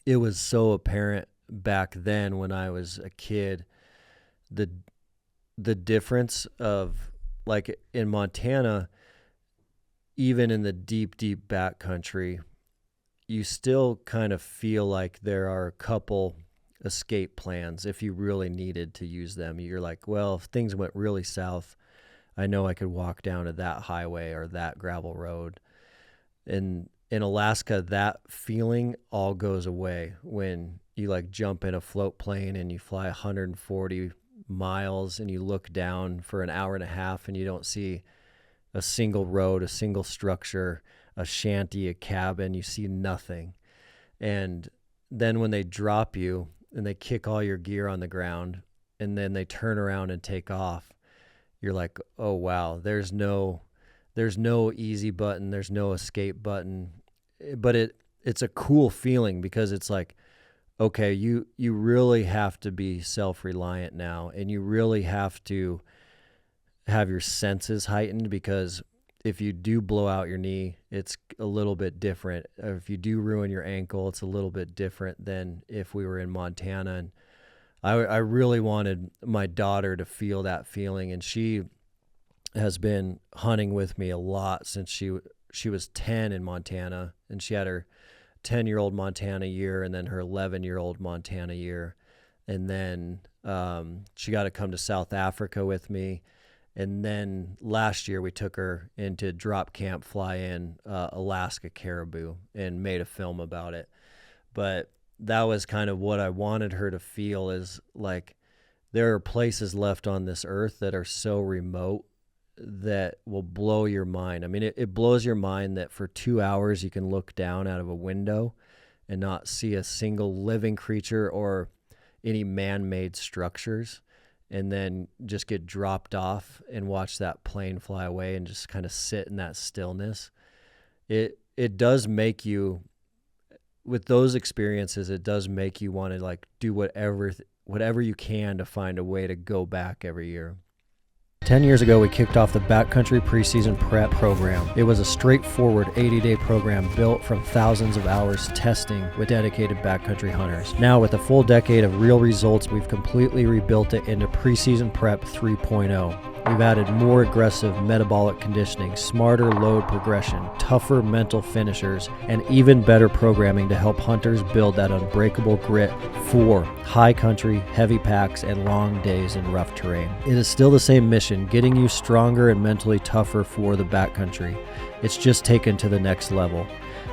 it was so apparent back then when I was a kid, the the difference of, like, in Montana, even in the deep backcountry, you still kind of feel like there are a couple escape plans if you really needed to use them. You're like, well, if things went really south, I know I could walk down to that highway or that gravel road. And in Alaska, that feeling all goes away when you like jump in a float plane and you fly 140 miles and you look down for an hour and a half and you don't see a single road, a single structure, a shanty, a cabin. You see nothing. And then when they drop you and they kick all your gear on the ground and then they turn around and take off, you're like, oh wow, there's no easy button, there's no escape button. But it's a cool feeling because it's like, okay, you really have to be self-reliant now, and you really have to have your senses heightened, because if you do blow out your knee, it's a little bit different. Or if you do ruin your ankle, it's a little bit different than if we were in Montana. And I really wanted my daughter to feel that feeling, and she has been hunting with me a lot since she was 10 in Montana, and she had her 10-year-old Montana year and then her 11-year-old Montana year. And then she got to come to South Africa with me. And then last year we took her into drop camp, fly in Alaska caribou, and made a film about it. But that was kind of what I wanted her to feel, is like there are places left on this earth that are so remote that will blow your mind. I mean, it blows your mind that for 2 hours you can look down out of a window and not see a single living creature or any man-made structures, and then just get dropped off and watch that plane fly away and just kind of sit in that stillness. It does make you, with those experiences, it does make you want to like do whatever you can to find a way to go back every year. 10 years ago, we kicked off the Backcountry preseason prep program. It was a straightforward 80-day program built from thousands of hours testing with dedicated backcountry hunters. Now, with a full decade of real results, we've completely rebuilt it into Preseason Prep 3.0. We've added more aggressive metabolic conditioning, smarter load progression, tougher mental finishers, and even better programming to help hunters build that unbreakable grit for high country, heavy packs, and long days in rough terrain. It is still the same mission, getting you stronger and mentally tougher for the backcountry. It's just taken to the next level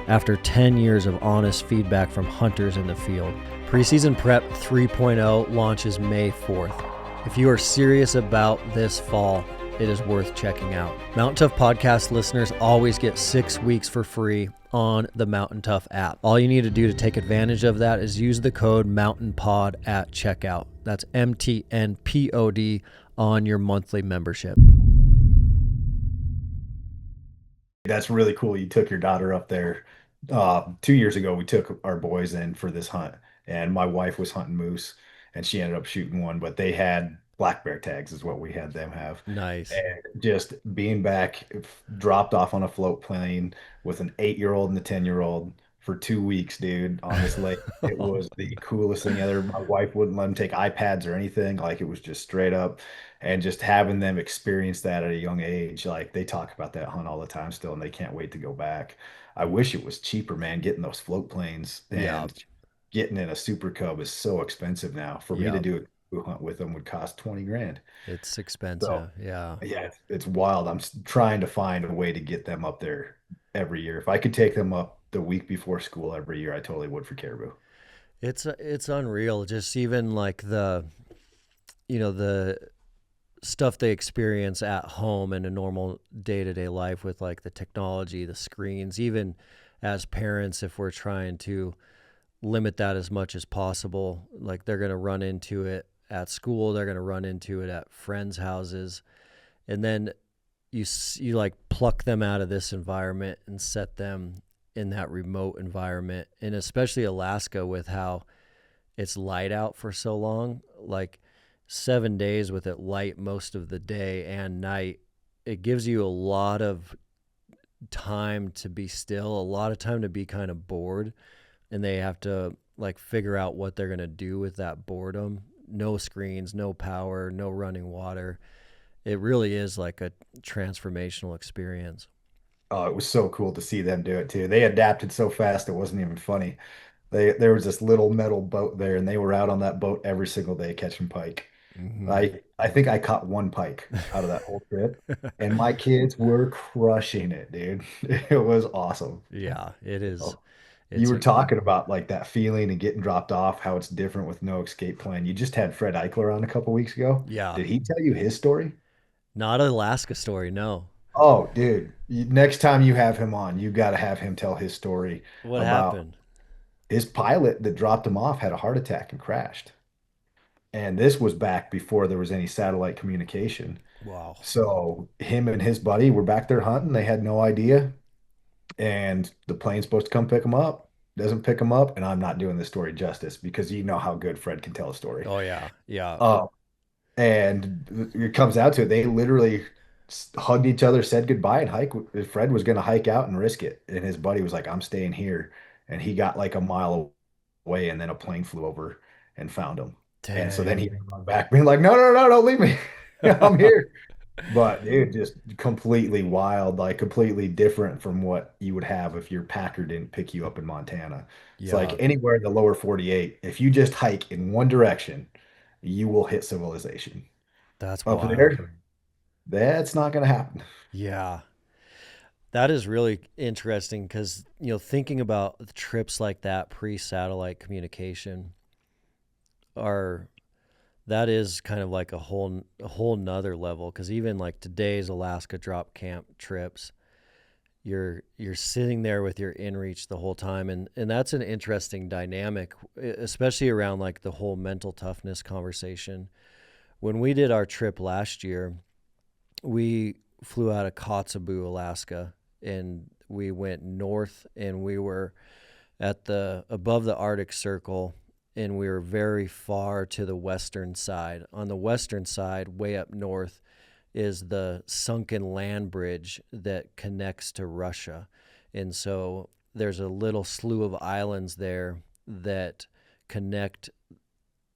after 10 years of honest feedback from hunters in the field. Preseason Prep 3.0 launches May 4th. If you are serious about this fall, it is worth checking out. Mountain Tough Podcast listeners always get 6 weeks for free on the Mountain Tough app. All you need to do to take advantage of that is use the code MOUNTAINPOD at checkout. That's MTNPOD on your monthly membership. That's really cool. You took your daughter up there. 2 years ago, we took our boys in for this hunt, and my wife was hunting moose, and she ended up shooting one, but they had black bear tags, is what we had them have. Nice. And just being back, dropped off on a float plane with an 8-year-old and a 10-year-old for 2 weeks, dude, on this lake. It was the coolest thing ever. My wife wouldn't let them take iPads or anything. Like, it was just straight up. And just having them experience that at a young age, like, they talk about that hunt all the time still, and they can't wait to go back. I wish it was cheaper, man, getting those float planes, Yeah. and getting in a Super Cub is so expensive now. For me to Yeah. do a caribou hunt with them would cost 20 grand. It's So expensive. Yeah. yeah, it's wild. I'm trying to find a way to get them up there every year. If I could take them up the week before school every year, I totally would for caribou. It's unreal. Just even like the stuff they experience at home in a normal day-to-day life with like the technology, the screens, even as parents, if we're trying to limit that as much as possible, like they're going to run into it at school, they're going to run into it at friends' houses. And then you like pluck them out of this environment and set them in that remote environment. And especially Alaska, with how it's light out for so long, like 7 days with it light most of the day and night, it gives you a lot of time to be still, a lot of time to be kind of bored, and they have to like figure out what they're going to do with that boredom. No screens, no power, no running water. It really is like a transformational experience. Oh, it was so cool to see them do it too. They adapted so fast it wasn't even funny. There was this little metal boat there, and they were out on that boat every single day catching pike. Mm-hmm. I think I caught one pike out of that whole trip, and my kids were crushing it, dude. It was awesome. Yeah, it is. Oh, you It's were talking about like that feeling and getting dropped off, how it's different with no escape plan. You just had Fred Eichler on a couple weeks ago. yeah, Did he tell you his story? not an Alaska story. No. Oh, dude, next time you have him on, you got to have him tell his story What about happened? his pilot that dropped him off had a heart attack and crashed. And this was back before there was any satellite communication. Wow. So him and his buddy were back there hunting. They had no idea. And the plane's supposed to come pick him up. Doesn't pick him up. And I'm not doing this story justice because you know how good Fred can tell a story. Oh yeah, yeah. Uh, and it comes out to it. They literally hugged each other, said goodbye, and hike. Fred was going to hike out and risk it. And his buddy was like, I'm staying here. And he got like a mile away, and then a plane flew over and found him. And so then he Dang. ran back, being like, no, no, no, don't leave me. I'm here. But dude, just completely wild, like completely different from what you would have if your Packer didn't pick you up in Montana. It's like Yeah, anywhere in the lower 48, if you just hike in one direction, you will hit civilization. that's Up wild. there, that's not going to happen. Yeah. That is really interesting because, thinking about trips like that pre-satellite communication are that is kind of like a whole nother level, because even like today's Alaska drop camp trips, you're sitting there with your inReach the whole time, and that's an interesting dynamic, especially around like the whole mental toughness conversation. When we did our trip last year, we flew out of Kotzebue, Alaska, and we went north, and we were at the above the Arctic Circle, and we were very far to the western side. On the western side, way up north, is the sunken land bridge that connects to Russia. And so there's a little slew of islands there that connect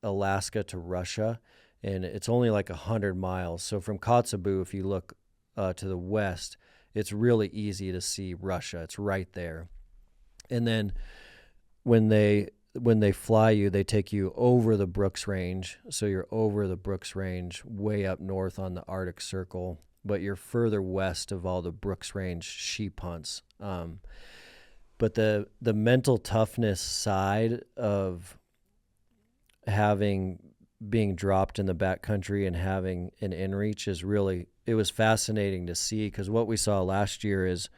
Alaska to Russia, and it's only like 100 miles. So from Kotzebue, if you look to the west, it's really easy to see Russia. It's right there. And then when they fly you, they take you over the Brooks Range. So you're over the Brooks Range way up north on the Arctic Circle, but you're further west of all the Brooks Range sheep hunts. But the mental toughness side of being dropped in the backcountry and having an inReach is really, it was fascinating to see, because what we saw last year is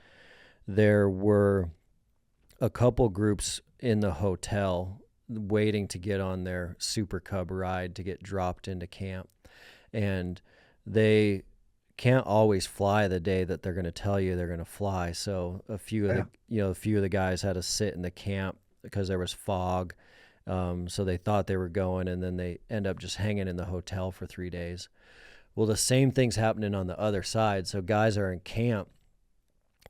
there were a couple groups in the hotel waiting to get on their Super Cub ride to get dropped into camp, and they can't always fly the day that they're going to tell you they're going to fly. So a few of the guys had to sit in the camp because there was fog. So they thought they were going, and then they end up just hanging in the hotel for 3 days. Well, the same thing's happening on the other side. So guys are in camp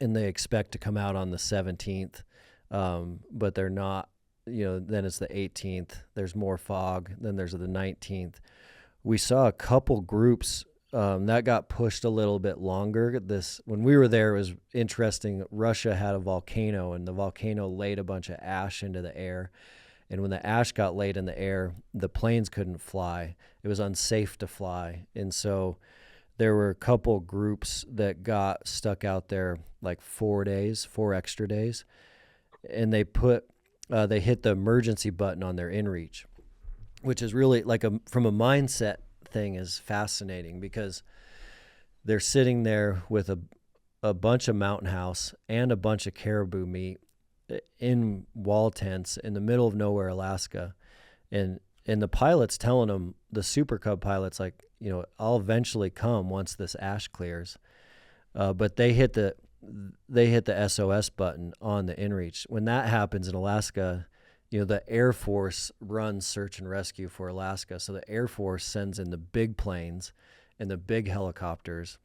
and they expect to come out on the 17th. But they're not, then it's the 18th, there's more fog, then there's the 19th. We saw a couple groups that got pushed a little bit longer. When we were there, it was interesting. Russia had a volcano, and the volcano laid a bunch of ash into the air. And when the ash got laid in the air, the planes couldn't fly. It was unsafe to fly. And so there were a couple groups that got stuck out there like 4 extra days. And they hit the emergency button on their inReach, which is really like from a mindset thing is fascinating because they're sitting there with a bunch of mountain house and a bunch of caribou meat in wall tents in the middle of nowhere, Alaska. And the pilot's telling them, the Super Cub pilot's like, I'll eventually come once this ash clears. But they hit the SOS button on the inReach. When that happens in Alaska, the Air Force runs search and rescue for Alaska. So the Air Force sends in the big planes and the big helicopters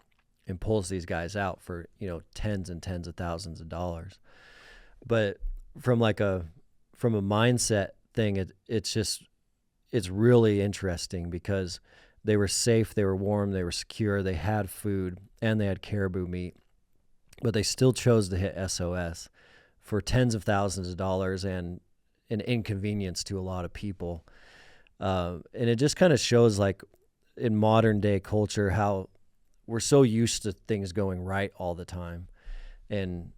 and pulls these guys out for, tens and tens of thousands of dollars. But from a mindset thing, it's really interesting because they were safe, they were warm, they were secure, they had food, and they had caribou meat. But they still chose to hit SOS for tens of thousands of dollars and an inconvenience to a lot of people. And it just kind of shows, like, in modern day culture, how we're so used to things going right all the time. And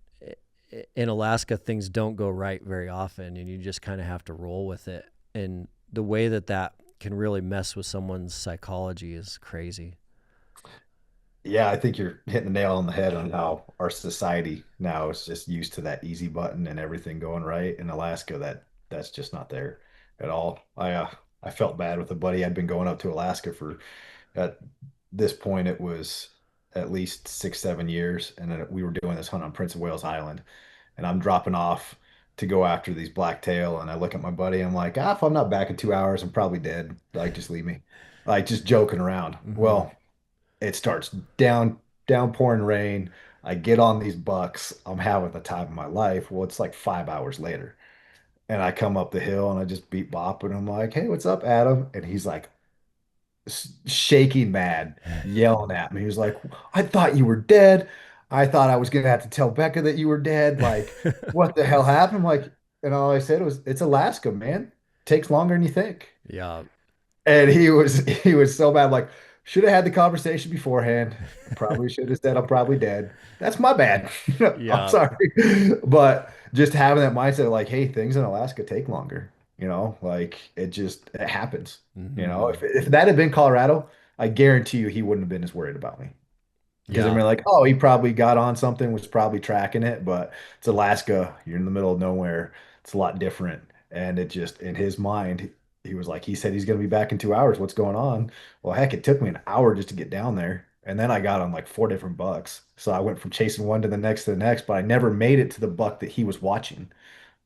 in Alaska, things don't go right very often, and you just kind of have to roll with it. And the way that can really mess with someone's psychology is crazy. Yeah, I think you're hitting the nail on the head on how our society now is just used to that easy button and everything going right. In Alaska, that's just not there at all. I felt bad with a buddy. I'd been going up to Alaska for, at this point, it was at least 6-7 years, and then we were doing this hunt on Prince of Wales Island, and I'm dropping off to go after these blacktail, and I look at my buddy, I'm like, if I'm not back in 2 hours, I'm probably dead. Like, just leave me. Like, just joking around. Mm-hmm. Well, it starts downpouring rain. I get on these bucks. I'm having the time of my life. Well, it's like 5 hours later. And I come up the hill and I just beat bop and I'm like, hey, what's up, Adam? And he's like shaking mad, yelling at me. He was like, I thought you were dead. I thought I was going to have to tell Becca that you were dead. Like, what the hell happened? Like, and all I said was, it's Alaska, man. Takes longer than you think. Yeah. And he was so mad. Like, should have had the conversation beforehand. Probably should have said I'm probably dead. That's my bad. Yeah. I'm sorry. But just having that mindset, like, hey, things in Alaska take longer. Like, it happens. Mm-hmm. If that had been Colorado, I guarantee you he wouldn't have been as worried about me. Because Yeah. I mean, like, oh, he probably got on something, was probably tracking it, but it's Alaska. You're in the middle of nowhere. It's a lot different. And it just, in his mind, he was like, he said he's going to be back in 2 hours. What's going on? Well, heck, it took me an hour just to get down there. And then I got on like 4 different bucks. So I went from chasing one to the next, but I never made it to the buck that he was watching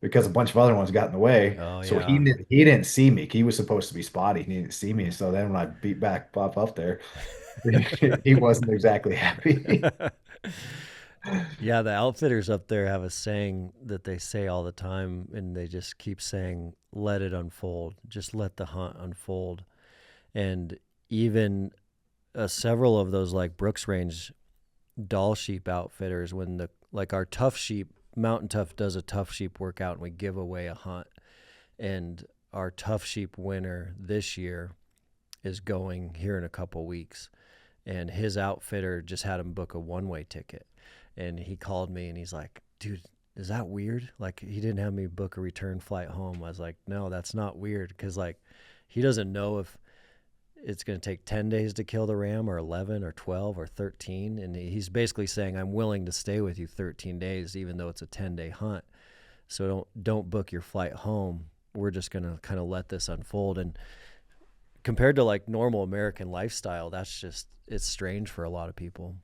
because a bunch of other ones got in the way. Oh, So yeah. he didn't see me. He was supposed to be spotty. He didn't see me. So then when I beat back Pop up there, he wasn't exactly happy. Yeah, the outfitters up there have a saying that they say all the time, and they just keep saying, let it unfold. Just let the hunt unfold. And even several of those, like Brooks Range doll sheep outfitters, when our Tough Sheep, Mountain Tough does a Tough Sheep workout, and we give away a hunt. And our Tough Sheep winner this year is going here in a couple weeks. And his outfitter just had him book a one-way ticket. And he called me and he's like, dude, is that weird? Like, he didn't have me book a return flight home. I was like, no, that's not weird. Because, like, he doesn't know if it's going to take 10 days to kill the ram or 11 or 12 or 13. And he's basically saying, I'm willing to stay with you 13 days, even though it's a 10-day hunt. So don't book your flight home. We're just going to kind of let this unfold. And compared to like normal American lifestyle, it's strange for a lot of people.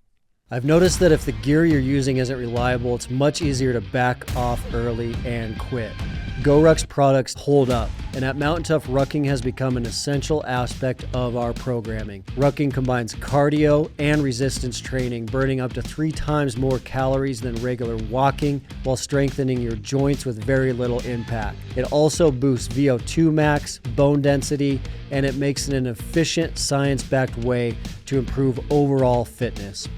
I've noticed that if the gear you're using isn't reliable, it's much easier to back off early and quit. GoRuck's products hold up, and at Mountain Tough, rucking has become an essential aspect of our programming. Rucking combines cardio and resistance training, burning up to 3 times more calories than regular walking while strengthening your joints with very little impact. It also boosts VO2 max, bone density, and it makes it an efficient, science-backed way to improve overall fitness.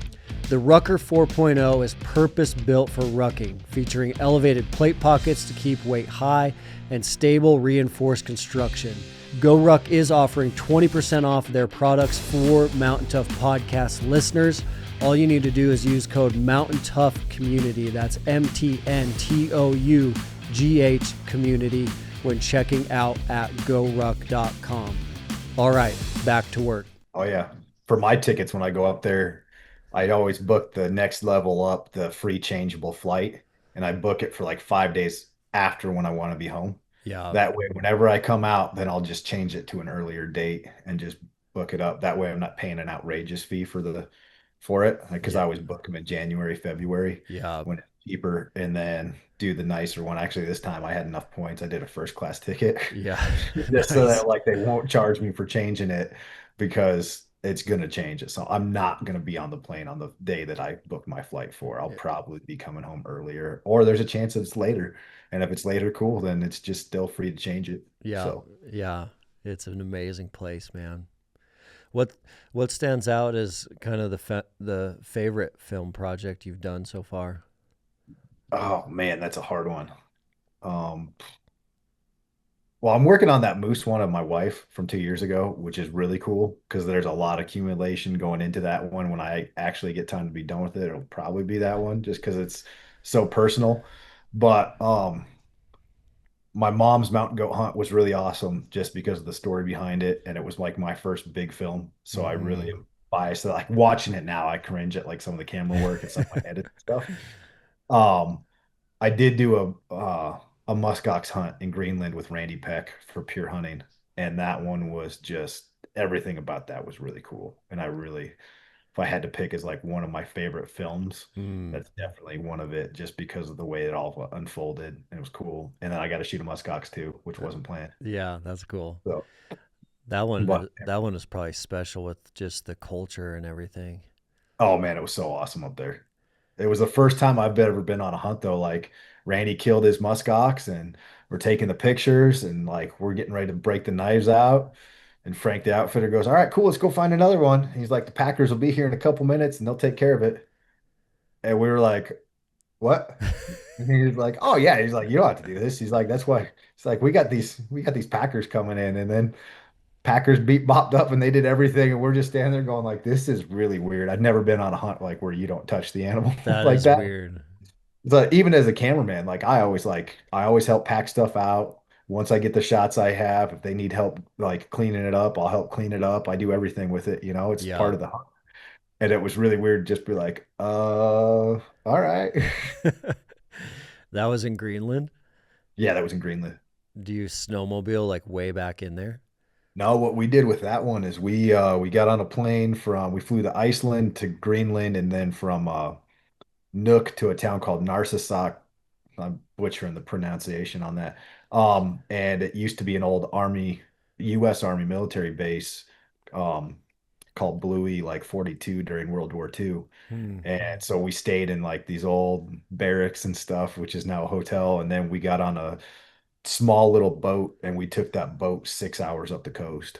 The Rucker 4.0 is purpose-built for rucking, featuring elevated plate pockets to keep weight high and stable reinforced construction. GoRuck is offering 20% off their products for Mountain Tough Podcast listeners. All you need to do is use code Mountain Tough Community. That's MTNTOUGH Community when checking out at GoRuck.com. All right, back to work. Oh yeah. For my tickets when I go up there, I'd always book the next level up, the free changeable flight, and I book it for like 5 days after when I want to be home. Yeah, That way, whenever I come out, then I'll just change it to an earlier date and just book it up. That way I'm not paying an outrageous fee for it because yeah, I always book them in January, February yeah, when it's cheaper and then do the nicer one. Actually, this time I had enough points. I did a first class ticket yeah. just so Nice. that like they won't charge me for changing it because it's going to change it. So I'm not going to be on the plane on the day that I book my flight for. I'll Yeah, probably be coming home earlier, or there's a chance that it's later. And if it's later, cool, then it's just still free to change it. yeah, So, yeah. It's an amazing place, man. What what stands out as kind of the favorite film project you've done so far? oh man, that's a hard one. Um, well, I'm working on that moose one of my wife from 2 years ago, which is really cool because there's a lot of accumulation going into that one. When I actually get time to be done with it, it'll probably be that one just because it's so personal. But my mom's mountain goat hunt was really awesome just because of the story behind it, and it was like my first big film. So I really Mm. am biased. Like watching it now, I cringe at like some of the camera work and some of my edit stuff. Um, I did do a muskox hunt in Greenland with Randy Peck for pure hunting, and that one was just everything about that was really cool. And I really, if I had to pick as like one of my favorite films, Mm. that's definitely one of it, just because of the way it all unfolded. And it was cool. And then I got to shoot a muskox too, which wasn't planned. Yeah, that's cool. So, That one but that one is probably special with just the culture and everything. oh man, it was so awesome up there. It was the first time I've ever been on a hunt though. Like Randy killed his muskox and we're taking the pictures and like we're getting ready to break the knives out. And Frank the outfitter goes, "All right, cool, let's go find another one." He's like, "The Packers will be here in a couple minutes and they'll take care of it." And we were like, "What?" And he's like, "Oh yeah." He's like, "You don't have to do this." He's like, "That's why." It's like we got these Packers coming in, and then Packers beat bopped up and they did everything, and we're just standing there going like, "This is really weird." I've never been on a hunt like where you don't touch the animal That like is that. weird. But even as a cameraman, I always help pack stuff out. Once I get the shots I have, if they need help like cleaning it up, I'll help clean it up. I do everything with it, it's Yeah. part of the hunt. And it was really weird just be like, all right. That was in Greenland. Yeah, that was in Greenland. Do you snowmobile like way back in there? No, what we did with that one is we got on a plane we flew to Iceland to Greenland and then from Nook to a town called Narsarsuaq. I'm butchering the pronunciation on that. And it used to be an old U.S. Army military base, um, called Bluey, like 42 during World War II. Hmm. And so we stayed in like these old barracks and stuff, which is now a hotel. And then we got on a small little boat and we took that boat 6 hours up the coast.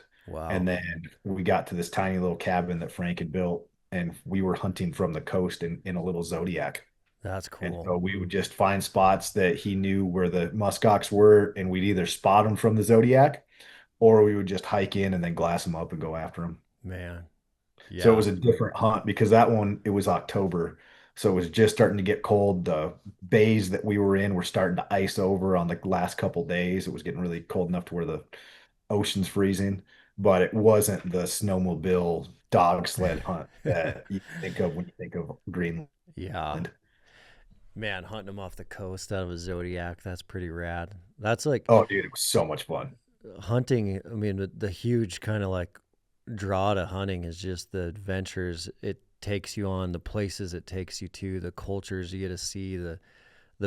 And Wow. then we got to this tiny little cabin that Frank had built, and we were hunting from the coast in a little Zodiac. That's And cool. so we would just find spots that he knew where the muskox were, and we'd either spot them from the Zodiac or we would just hike in and then glass them up and go after them. Man. So it Yeah. was a different hunt because that one, it was October. So it was just starting to get cold. The bays that we were in were starting to ice over on the last couple days. It was getting really cold enough to where the ocean's freezing, but it wasn't the snowmobile dog sled hunt that you think of when you think of Greenland. Yeah. Man, hunting them off the coast out of a Zodiac, that's pretty rad. That's like Oh, dude, it was so much fun. hunting. I mean, the huge kind of like draw to hunting is just the adventures it takes you on, the places it takes you to, the cultures you get to see, the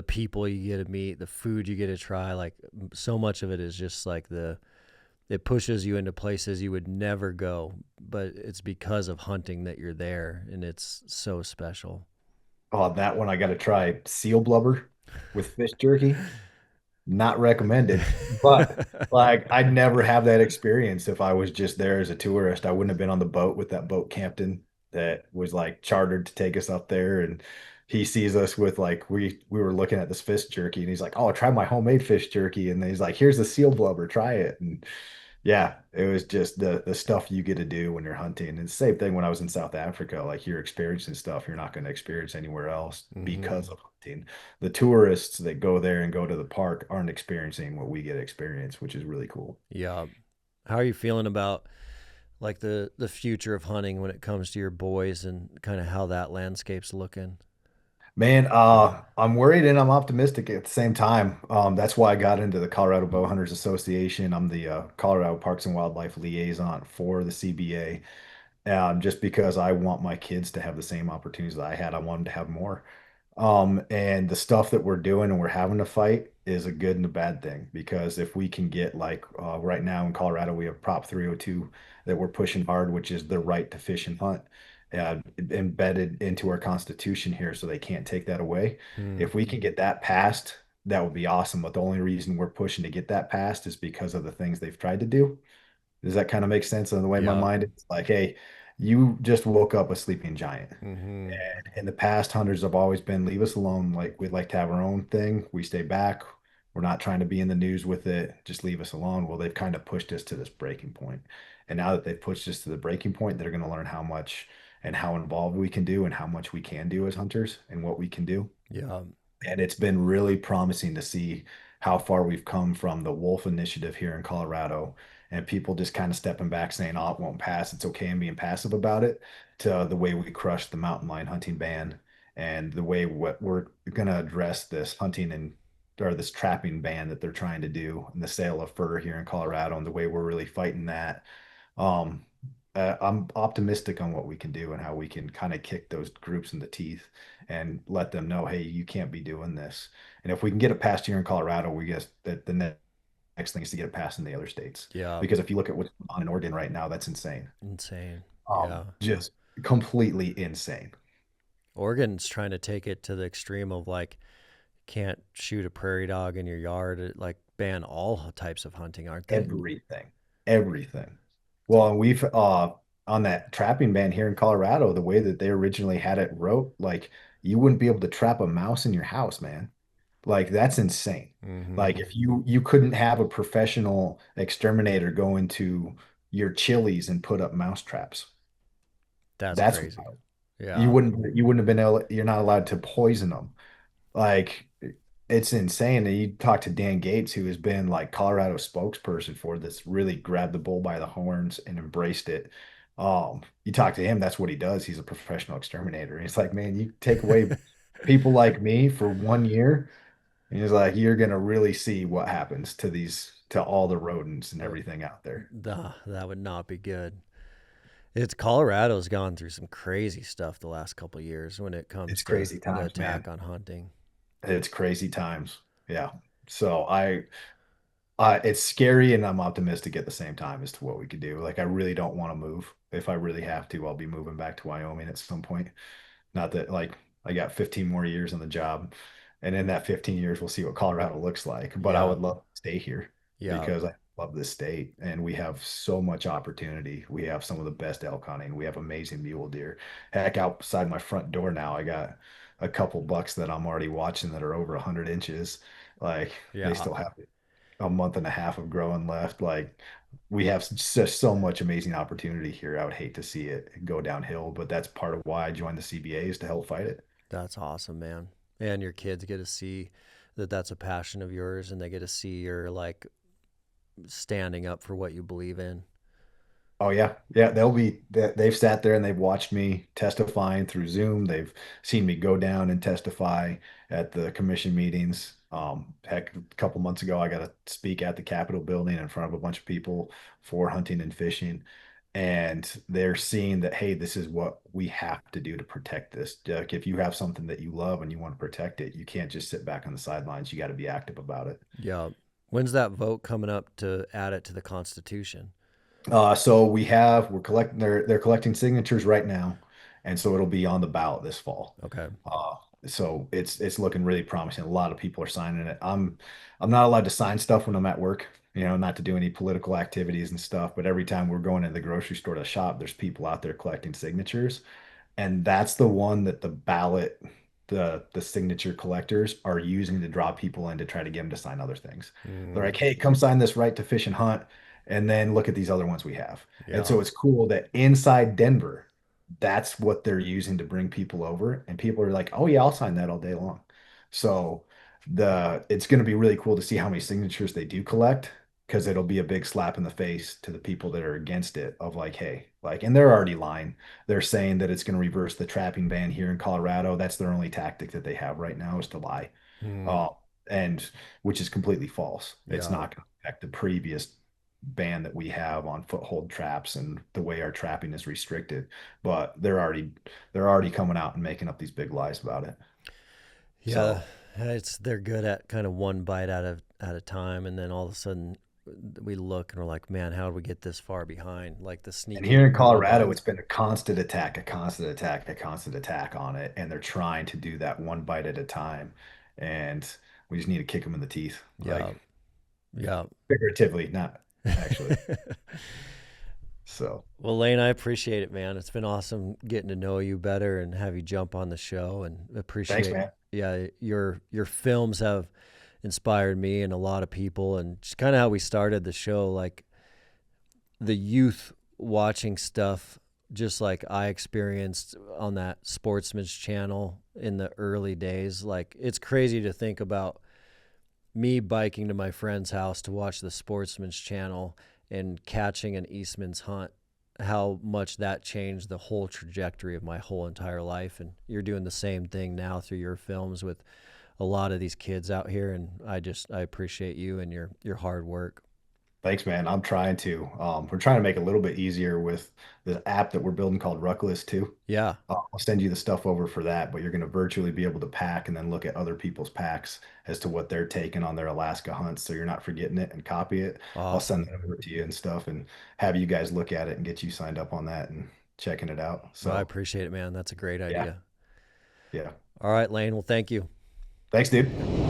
people you get to meet, the food you get to try. Like so much of it is just like it pushes you into places you would never go, but it's because of hunting that you're there, and it's so special. Oh, that one I got to try seal blubber with fish jerky. Not recommended, but like I'd never have that experience if I was just there as a tourist. I wouldn't have been on the boat with that boat captain that was like chartered to take us up there. And he sees us with like we were looking at this fish jerky and he's like, "Oh, try my homemade fish jerky." And then he's like, "Here's the seal blubber, try it." And yeah, it was just the stuff you get to do when you're hunting. And the same thing when I was in South Africa, like you're experiencing stuff you're not going to experience anywhere else Hmm. because of hunting. The tourists that go there and go to the park aren't experiencing what we get to experience, which is really cool. Yeah. How are you feeling about like the future of hunting when it comes to your boys and kind of how that landscape's looking? Man, I'm worried and I'm optimistic at the same time. That's why I got into the Colorado Bowhunters Association. I'm the Colorado Parks and Wildlife liaison for the CBA. Just because I want my kids to have the same opportunities that I had. I want them to have more. And the stuff that we're doing and we're having to fight is a good and a bad thing because if we can get like right now in Colorado, we have Prop 302 that we're pushing hard, which is the right to fish and hunt, embedded into our Constitution here, so they can't take that away. Hmm. If we can get that passed, that would be awesome. But the only reason we're pushing to get that passed is because of the things they've tried to do. Does that kind of make sense in the way my Yeah. mind is like, hey, you just woke up a sleeping giant. Mm-hmm. And in the past, hunters have always been leave us alone. Like we'd like to have our own thing. We stay back. We're not trying to be in the news with it. Just leave us alone. Well, they've kind of pushed us to this breaking point. And now that they've pushed us to the breaking point, they're going to learn how much and how involved we can do and how much we can do as hunters and what we can do. Yeah. And it's been really promising to see how far we've come from the wolf initiative here in Colorado and people just kind of stepping back saying, oh, it won't pass. It's okay and being passive about it to the way we crushed the mountain lion hunting ban and the way what we're going to address this hunting and or this trapping ban that they're trying to do and the sale of fur here in Colorado and the way we're really fighting that. Um, I'm optimistic on what we can do and how we can kind of kick those groups in the teeth and let them know, hey, you can't be doing this. And if we can get it passed here in Colorado, we guess that the next thing is to get it passed in the other states. Yeah. Because if you look at what's going on in Oregon right now, that's insane. Insane. Yeah. Just completely insane. Oregon's trying to take it to the extreme of like can't shoot a prairie dog in your yard, like ban all types of hunting, aren't they? Everything, everything. Well, and we've on that trapping ban here in Colorado, the way that they originally had it wrote, like you wouldn't be able to trap a mouse in your house, man. Like that's insane. Mm-hmm. Like if you couldn't have a professional exterminator go into your chilies and put up mouse traps. That's That's crazy. wild. Yeah. You wouldn't have been able, you're not allowed to poison them. Like it's insane. And you talk to Dan Gates, who has been like Colorado spokesperson for this, really grabbed the bull by the horns and embraced it. You talk to him, that's what he does. He's a professional exterminator. And he's like, man, you take away people like me for 1 year, and he's like, you're gonna really see what happens to to all the rodents and Uh, everything out there. that would not be good. It's Colorado's gone through some crazy stuff the last couple of years when it comes It's to crazy the times, attack man. on hunting. It's crazy times. Yeah. So it's scary and I'm optimistic at the same time as to what we could do. Like I really don't want to move. If I really have to, I'll be moving back to Wyoming at some point. Not that like I got 15 more years on the job, and in that 15 years we'll see what Colorado looks like. But I Yeah. would love to stay here Yeah. because I love this state and we have so much opportunity. We have some of the best elk hunting. We have amazing mule deer. Heck, outside my front door now, I got a couple bucks that I'm already watching that are over 100 inches. Like they Yeah. still have a month and a half of growing left. Like we have just so much amazing opportunity here. I would hate to see it go downhill, but that's part of why I joined the CBA is to help fight it. That's awesome, man. And your kids get to see that that's a passion of yours and they get to see you're like standing up for what you believe in. Oh yeah, yeah. They've sat there and they've watched me testifying through Zoom. They've seen me go down and testify at the commission meetings. Heck, a couple months ago, I got to speak at the Capitol building in front of a bunch of people for hunting and fishing, and they're seeing that hey, this is what we have to do to protect this. Like, if you have something that you love and you want to protect it, you can't just sit back on the sidelines. You got to be active about it. Yeah. When's that vote coming up to add it to the Constitution? So we're collecting they're collecting signatures right now, and so it'll be on the ballot this fall. Okay. Uh, so it's looking really promising. A lot of people are signing it. I'm not allowed to sign stuff when I'm at work, not to do any political activities and stuff. But every time we're going to the grocery store to shop, there's people out there collecting signatures, and that's the one that the signature collectors are using to draw people in to try to get them to sign other things. They're Mm, like, hey, come sign this right to fish and hunt, and then look at these other ones we have. And yeah. so it's cool that inside Denver, that's what they're using to bring people over, and people are like, oh yeah, I'll sign that all day long. So the it's going to be really cool to see how many signatures they do collect because it'll be a big slap in the face to the people that are against it of like, hey, like, and they're already lying. They're saying that it's going to reverse the trapping ban here in Colorado. That's their only tactic that they have right now is to lie. Hmm. Uh, and which is completely false. It's Yeah. not going to affect the previous ban that we have on foothold traps and the way our trapping is restricted. But they're already coming out and making up these big lies about it. Yeah, So, they're good at kind of one bite at a time, and then all of a sudden we look and we're like, man, how did we get this far behind? Like the and here sneaky in little Colorado, bites. it's been a constant attack, a constant attack, a constant attack on it, and they're trying to do that one bite at a time, and we just need to kick them in the teeth, Yeah, like yeah. figuratively, not actually. So, Well, Lane, I appreciate it, man. It's been awesome getting to know you better and have you jump on the show, and thanks, appreciate, man. yeah, your films have inspired me and a lot of people, and just kind of how we started the show, like the youth watching stuff just like I experienced on that Sportsman's channel in the early days. Like it's crazy to think about me biking to my friend's house to watch the Sportsman's channel and catching an Eastman's hunt, how much that changed the whole trajectory of my whole entire life. And you're doing the same thing now through your films with a lot of these kids out here, and I appreciate you and your hard work. Thanks, man. I'm trying to. We're trying to make it a little bit easier with the app that we're building called Ruckless too. Yeah. I'll send you the stuff over for that, but you're going to virtually be able to pack and then look at other people's packs as to what they're taking on their Alaska hunts. So you're not forgetting it and copy it. I'll send Awesome. that over to you and stuff and have you guys look at it and get you signed up on that and checking it out. Well, I So appreciate it, man. That's a great yeah, idea. yeah. All right, Lane. Well, thank you. Thanks, dude.